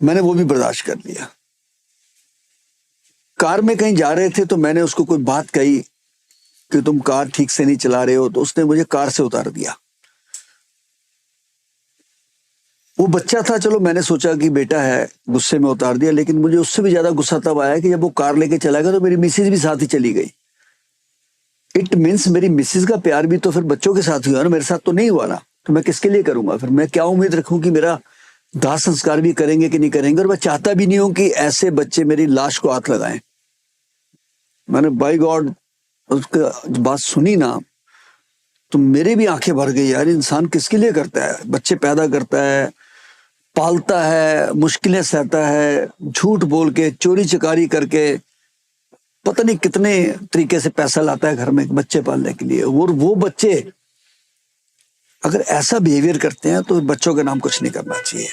मैंने वो भी बर्दाश्त कर लिया। कार में कहीं जा रहे थे तो मैंने उसको कोई बात कही कि तुम कार ठीक से नहीं चला रहे हो, तो उसने मुझे कार से उतार दिया। वो बच्चा था, चलो मैंने सोचा कि बेटा है, गुस्से में उतार दिया, लेकिन मुझे उससे भी ज्यादा गुस्सा तब आया कि जब वो कार लेके चला गया तो मेरी मिसेज भी साथ ही चली गई। इट मीन्स मेरी मिसेज का प्यार भी तो फिर बच्चों के साथ हुआ ना, मेरे साथ तो नहीं हुआ ना। तो मैं किसके लिए करूंगा? फिर मैं क्या उम्मीद रखूं कि मेरा दाह संस्कार भी करेंगे कि नहीं करेंगे? और मैं चाहता भी नहीं हूं कि ऐसे बच्चे मेरी लाश को हाथ लगाएं। मैंने बाय गॉड उसका बात सुनी ना तो मेरे भी आंखें भर गई। यार इंसान किसके लिए करता है? बच्चे पैदा करता है, पालता है, मुश्किलें सहता है, झूठ बोल के, चोरी चकारी करके, पता नहीं कितने तरीके से पैसा लाता है घर में बच्चे पालने के लिए। और वो बच्चे अगर ऐसा बिहेवियर करते हैं तो बच्चों के नाम कुछ नहीं करना चाहिए।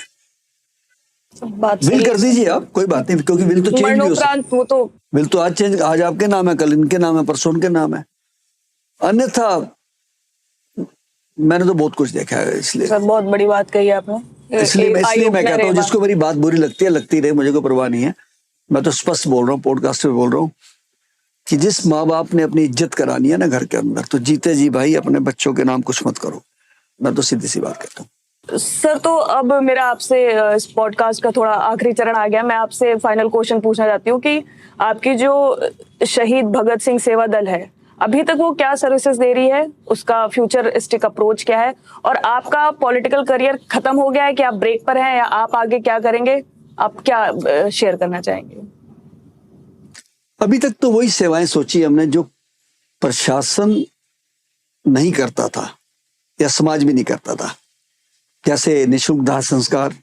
बात विल सही कर है। दीजिए आप, कोई बात नहीं, क्योंकि विल तो चेंज भी हो सकती मरणोपरांत वो तो है। विल तो आज चेंज, आज आपके नाम है, कल इनके नाम है, परसों उनके नाम है। अन्यथा मैंने तो बहुत कुछ देखा है। इसलिए सर बहुत बड़ी बात कही आपने। इसलिए मैं कहता हूँ जिसको मेरी बात बुरी लगती है लगती रहे, मुझे कोई परवाह नहीं है। मैं तो स्पष्ट बोल रहा हूँ, पॉडकास्ट पे बोल रहा हूँ कि जिस माँ बाप ने अपनी इज्जत करानी है ना घर के अंदर, तो जीते जी भाई अपने बच्चों के नाम कुछ मत करो। मैं तो सीधी सी बात कहता हूँ। सर तो अब मेरा आपसे इस पॉडकास्ट का थोड़ा आखिरी चरण आ गया। मैं आपसे फाइनल क्वेश्चन पूछना चाहती हूँ कि आपकी जो शहीद भगत सिंह सेवा दल है, अभी तक वो क्या सर्विसेज दे रही है, उसका फ्यूचरिस्टिक अप्रोच क्या है, और आपका पॉलिटिकल करियर खत्म हो गया है कि आप ब्रेक पर हैं, या आप आगे क्या करेंगे? आप क्या शेयर करना चाहेंगे? अभी तक तो वही सेवाएं सोची हमने जो प्रशासन नहीं करता था या समाज भी नहीं करता था। जैसे निःशुल्क दाह संस्कार,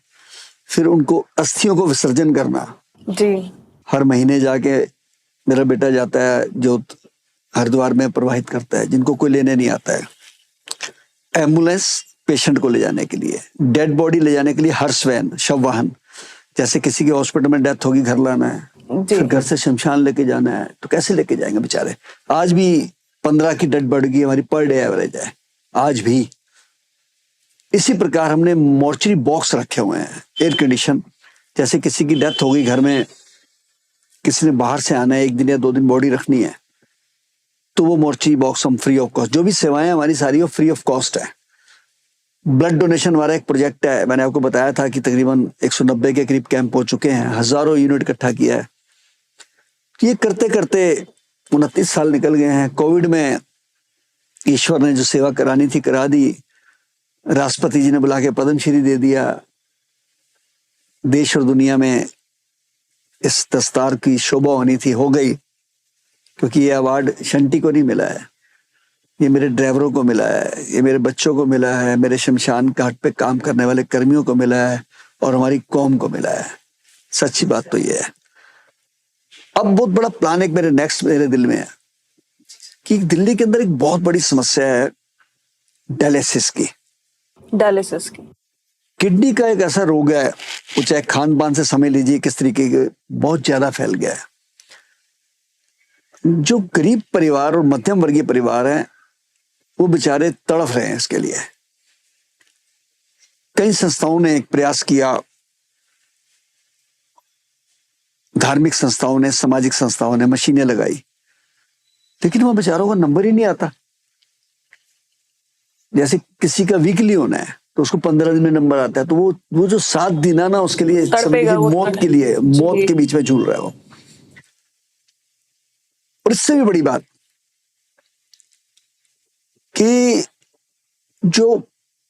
फिर उनको अस्थियों को विसर्जन करना। जी। हर महीने जाके मेरा बेटा जाता है जो हरिद्वार में प्रवाहित करता है, जिनको कोई लेने नहीं आता है। एम्बुलेंस पेशेंट को ले जाने के लिए, डेड बॉडी ले जाने के लिए हर्ष वैन, शव वाहन, जैसे किसी के हॉस्पिटल में डेथ होगी घर लाना है, फिर घर से शमशान लेके जाना है, तो कैसे लेके जाएंगे बेचारे। आज भी 15 की डेड बॉडी हमारी पर डे एवरेज है आज भी। इसी प्रकार हमने मॉर्चरी बॉक्स रखे हुए हैं एयर कंडीशन, जैसे किसी की डेथ हो गई घर में, किसी ने बाहर से आना है, 1 दिन या 2 दिन बॉडी रखनी है, तो वो मॉर्चरी बॉक्स हम फ्री ऑफ कॉस्ट, जो भी सेवाएं हमारी सारी वो फ्री ऑफ कॉस्ट है। ब्लड डोनेशन हमारा एक प्रोजेक्ट है, मैंने आपको बताया था कि तकरीबन 190 के करीब कैंप हो चुके हैं, हजारों यूनिट इकट्ठा किया है। ये करते करते 29 साल निकल गए हैं। कोविड में ईश्वर ने जो सेवा करानी थी करा दी, राष्ट्रपति जी ने बुला के पद्मश्री दे दिया। देश और दुनिया में इस दस्तार की शोभा होनी थी, हो गई, क्योंकि ये अवार्ड शंटी को नहीं मिला है, ये मेरे ड्राइवरों को मिला है, ये मेरे बच्चों को मिला है, मेरे शमशान घाट पे काम करने वाले कर्मियों को मिला है और हमारी कौम को मिला है। सच्ची बात तो ये है। अब बहुत बड़ा प्लान एक मेरे दिल में है कि दिल्ली के अंदर एक बहुत बड़ी समस्या है डायलिसिस की। डायलिसिस की किडनी का एक ऐसा रोग है, वो चाहे खान पान से समझ लीजिए किस तरीके के, बहुत ज्यादा फैल गया है। जो गरीब परिवार और मध्यम वर्गीय परिवार हैं वो बेचारे तड़फ रहे हैं इसके लिए। कई संस्थाओं ने एक प्रयास किया, धार्मिक संस्थाओं ने, सामाजिक संस्थाओं ने मशीनें लगाई, लेकिन वो बेचारों का नंबर ही नहीं आता। जैसे किसी का वीकली होना है तो उसको 15 दिन में नंबर आता है, तो वो जो 7 दिन है ना, उसके लिए मौत के लिए, मौत के बीच में झूल रहा है वो। और इससे भी बड़ी बात कि जो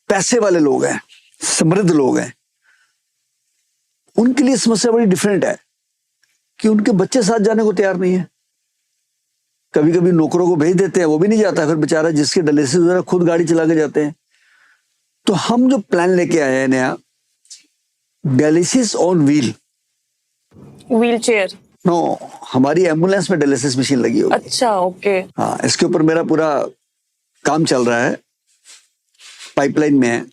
पैसे वाले लोग हैं, समृद्ध लोग हैं, उनके लिए समस्या बड़ी डिफरेंट है कि उनके बच्चे साथ जाने को तैयार नहीं है। कभी कभी नौकरों को भेज देते हैं, वो भी नहीं जाता, फिर बेचारा जिसके डायलिसिस वगैरह खुद गाड़ी चला के जाते हैं। तो हम जो प्लान लेके आए हैं नया, dialysis on wheel, wheel chair. No, हमारी एम्बुलेंस में डायलिसिस मशीन लगी होगी। अच्छा, ओके। हाँ, इसके ऊपर मेरा पूरा काम चल रहा है, पाइपलाइन में है।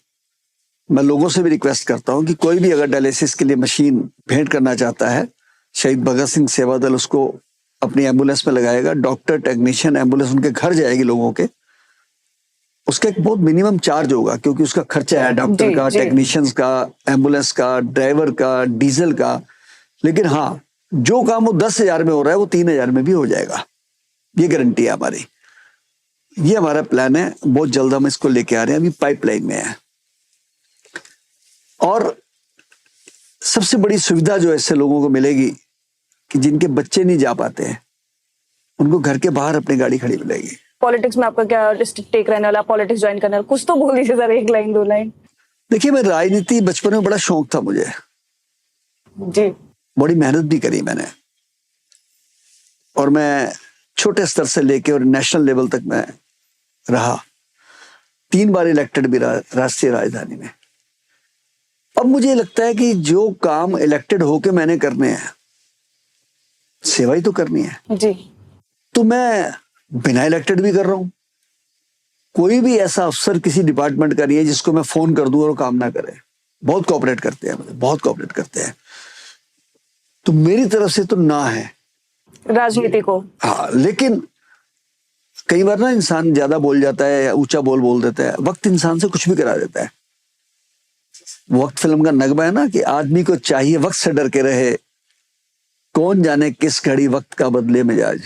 मैं लोगों से भी रिक्वेस्ट करता हूं कि कोई भी अगर डायलिसिस के लिए मशीन भेंट करना चाहता है, शहीद भगत सिंह सेवा दल उसको अपनी एम्बुलेंस में लगाएगा। डॉक्टर, टेक्नीशियन, एम्बुलेंस उनके घर जाएगी लोगों के। उसका एक बहुत मिनिमम चार्ज होगा, क्योंकि उसका खर्चा है डॉक्टर का, टेक्नीशियंस का, एम्बुलेंस का, ड्राइवर का, डीजल का। लेकिन हाँ, जो काम वो 10,000 में हो रहा है वो 3,000 में भी हो जाएगा, ये गारंटी है हमारी। ये हमारा प्लान है, बहुत जल्द हम इसको लेके आ रहे हैं, अभी पाइपलाइन में है। और सबसे बड़ी सुविधा जो ऐसे लोगों को मिलेगी कि जिनके बच्चे नहीं जा पाते हैं, उनको घर के बाहर अपनी गाड़ी खड़ी मिलेगी। पॉलिटिक्स में आपका क्या टेक रहने वाला, पॉलिटिक्स ज्वाइन करने वाला, कुछ तो बोल दीजिए सर, 1 लाइन 2 लाइन। देखिए, मैं राजनीति बचपन में बड़ा शौक था मुझे जी, बड़ी मेहनत भी करी मैंने, और मैं छोटे स्तर से लेके और नेशनल लेवल तक मैं रहा। 3 बार इलेक्टेड भी रहा राष्ट्रीय राजधानी में। अब मुझे लगता है कि जो काम इलेक्टेड होके मैंने करने हैं, सेवा ही तो करनी है जी। तो मैं बिना इलेक्टेड भी कर रहा हूं। कोई भी ऐसा अफसर किसी डिपार्टमेंट का नहीं है जिसको मैं फोन कर दूं और वो काम ना करे। बहुत कोऑपरेट करते हैं, बहुत कोऑपरेट करते हैं। तो मेरी तरफ से तो ना है राजनीति को। हाँ, लेकिन कई बार ना इंसान ज्यादा बोल जाता है या ऊंचा बोल देता है, वक्त इंसान से कुछ भी करा देता है। वक्त फिल्म का नगमा है ना कि आदमी को चाहिए वक्त से डर के रहे, कौन जाने किस घड़ी वक्त का बदले मिजाज।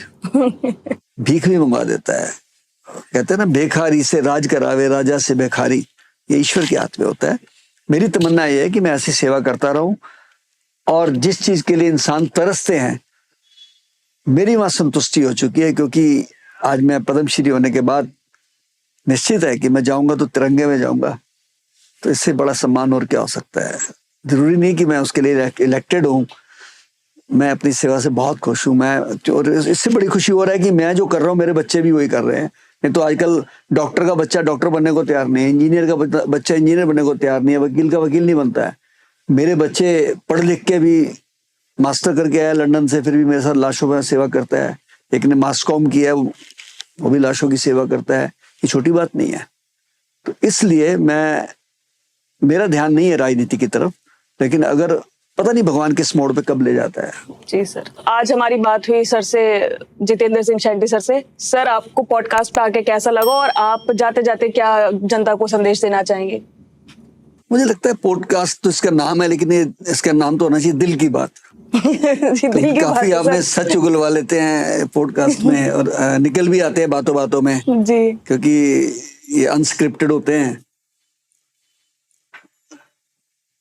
भीख भी मंगवा देता है। कहते हैं ना, बेखारी से राज करावे राजा से बेखारी, ये ईश्वर के हाथ में होता है। मेरी तमन्ना यह है कि मैं ऐसी सेवा करता रहूं, और जिस चीज के लिए इंसान तरसते हैं, मेरी वहां संतुष्टि हो चुकी है। क्योंकि आज मैं पद्मश्री होने के बाद निश्चित है कि मैं जाऊंगा तो तिरंगे में जाऊंगा, तो इससे बड़ा सम्मान और क्या हो सकता है। जरूरी नहीं कि मैं उसके लिए इलेक्टेड हूं। मैं अपनी सेवा से बहुत खुश हूं। मैं, और इससे बड़ी खुशी हो रहा है कि मैं जो कर रहा हूं मेरे बच्चे भी वही कर रहे हैं। नहीं तो आजकल डॉक्टर का बच्चा डॉक्टर बनने को तैयार नहीं है, इंजीनियर का बच्चा इंजीनियर बनने को तैयार नहीं है, वकील का वकील नहीं बनता है। मेरे बच्चे पढ़ लिख के भी मास्टर करके आया लंदन से, फिर भी मेरे साथ लाशों में सेवा करता है। एक ने मास कॉम किया है, वो भी लाशों की सेवा करता है। ये छोटी बात नहीं है। तो इसलिए मेरा ध्यान नहीं है राजनीति की तरफ, लेकिन अगर पता नहीं भगवान किस मोड़ पे कब ले जाता है। जी सर, आज हमारी बात हुई सर से, जितेंद्र सिंह शेट्टी सर से। सर, आपको पॉडकास्ट पे आके कैसा लगा और आप जाते जाते क्या जनता को संदेश देना चाहेंगे? मुझे लगता है पॉडकास्ट तो इसका नाम है, लेकिन इसका नाम तो होना चाहिए दिल की बात। जी, दिल की बात काफी है आपने सर। सच उगलवा लेते हैं पॉडकास्ट में, और निकल भी आते हैं बातों बातों में, जी, क्योंकि ये अनस्क्रिप्टेड होते हैं।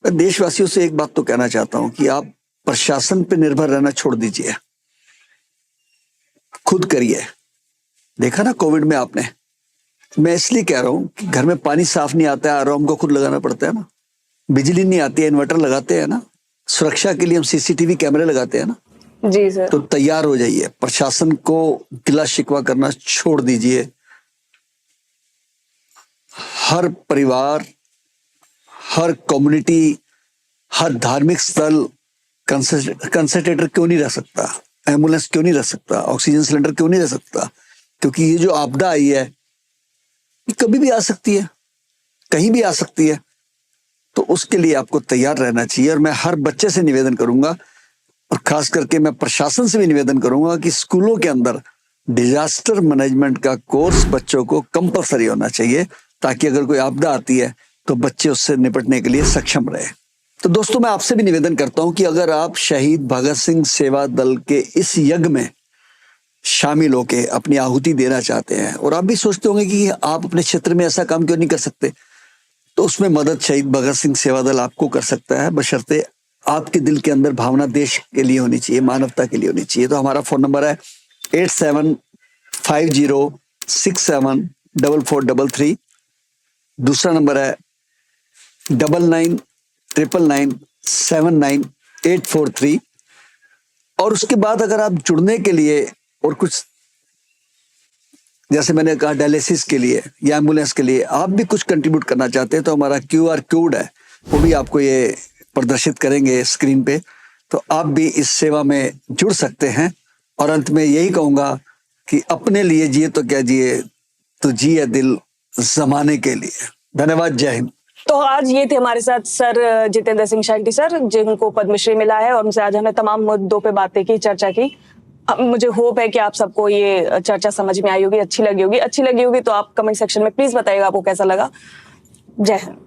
मैं देशवासियों से एक बात तो कहना चाहता हूं कि आप प्रशासन पे निर्भर रहना छोड़ दीजिए, खुद करिए। देखा ना कोविड में आपने, मैं इसलिए कह रहा हूं कि घर में पानी साफ नहीं आता है, आरओ हमको खुद लगाना पड़ता है ना। बिजली नहीं आती है, इन्वर्टर लगाते हैं ना। सुरक्षा के लिए हम सीसीटीवी कैमरे लगाते हैं ना। जी सर। तो तैयार हो जाइए, प्रशासन को गिला शिकवा करना छोड़ दीजिए। हर परिवार, हर कम्युनिटी, हर धार्मिक स्थल कंसंट्रेटर क्यों नहीं रह सकता, एम्बुलेंस क्यों नहीं रह सकता, ऑक्सीजन सिलेंडर क्यों नहीं रह सकता? क्योंकि ये जो आपदा आई है ये कभी भी आ सकती है, कहीं भी आ सकती है। तो उसके लिए आपको तैयार रहना चाहिए। और मैं हर बच्चे से निवेदन करूंगा, और खास करके मैं प्रशासन से भी निवेदन करूंगा कि स्कूलों के अंदर डिजास्टर मैनेजमेंट का कोर्स बच्चों को कंपलसरी होना चाहिए, ताकि अगर कोई आपदा आती है तो बच्चे उससे निपटने के लिए सक्षम रहे। तो दोस्तों, मैं आपसे भी निवेदन करता हूं कि अगर आप शहीद भगत सिंह सेवा दल के इस यज्ञ में शामिल होके अपनी आहुति देना चाहते हैं, और आप भी सोचते होंगे कि आप अपने क्षेत्र में ऐसा काम क्यों नहीं कर सकते, तो उसमें मदद शहीद भगत सिंह सेवा दल आपको कर सकता है, बशर्ते आपके दिल के अंदर भावना देश के लिए होनी चाहिए, मानवता के लिए होनी चाहिए। तो हमारा फोन नंबर है 8750674433। दूसरा नंबर है 9999979843। और उसके बाद अगर आप जुड़ने के लिए और कुछ, जैसे मैंने कहा डायलिसिस के लिए या एम्बुलेंस के लिए आप भी कुछ कंट्रीब्यूट करना चाहते हैं, तो हमारा QR कोड है, वो भी आपको ये प्रदर्शित करेंगे स्क्रीन पे। तो आप भी इस सेवा में जुड़ सकते हैं। और अंत में यही कहूंगा कि अपने लिए जिए तो क्या जिए, तो जिए दिल जमाने के लिए। धन्यवाद, जय हिंद। तो आज ये थे हमारे साथ सर जितेंद्र सिंह शेट्टी सर, जिनको पद्मश्री मिला है, और उनसे आज हमने तमाम मुद्दों पे बातें की, चर्चा की। अब मुझे होप है कि आप सबको ये चर्चा समझ में आई होगी, अच्छी लगी होगी। अच्छी लगी होगी तो आप कमेंट सेक्शन में प्लीज बताइएगा आपको कैसा लगा। जय हिंद।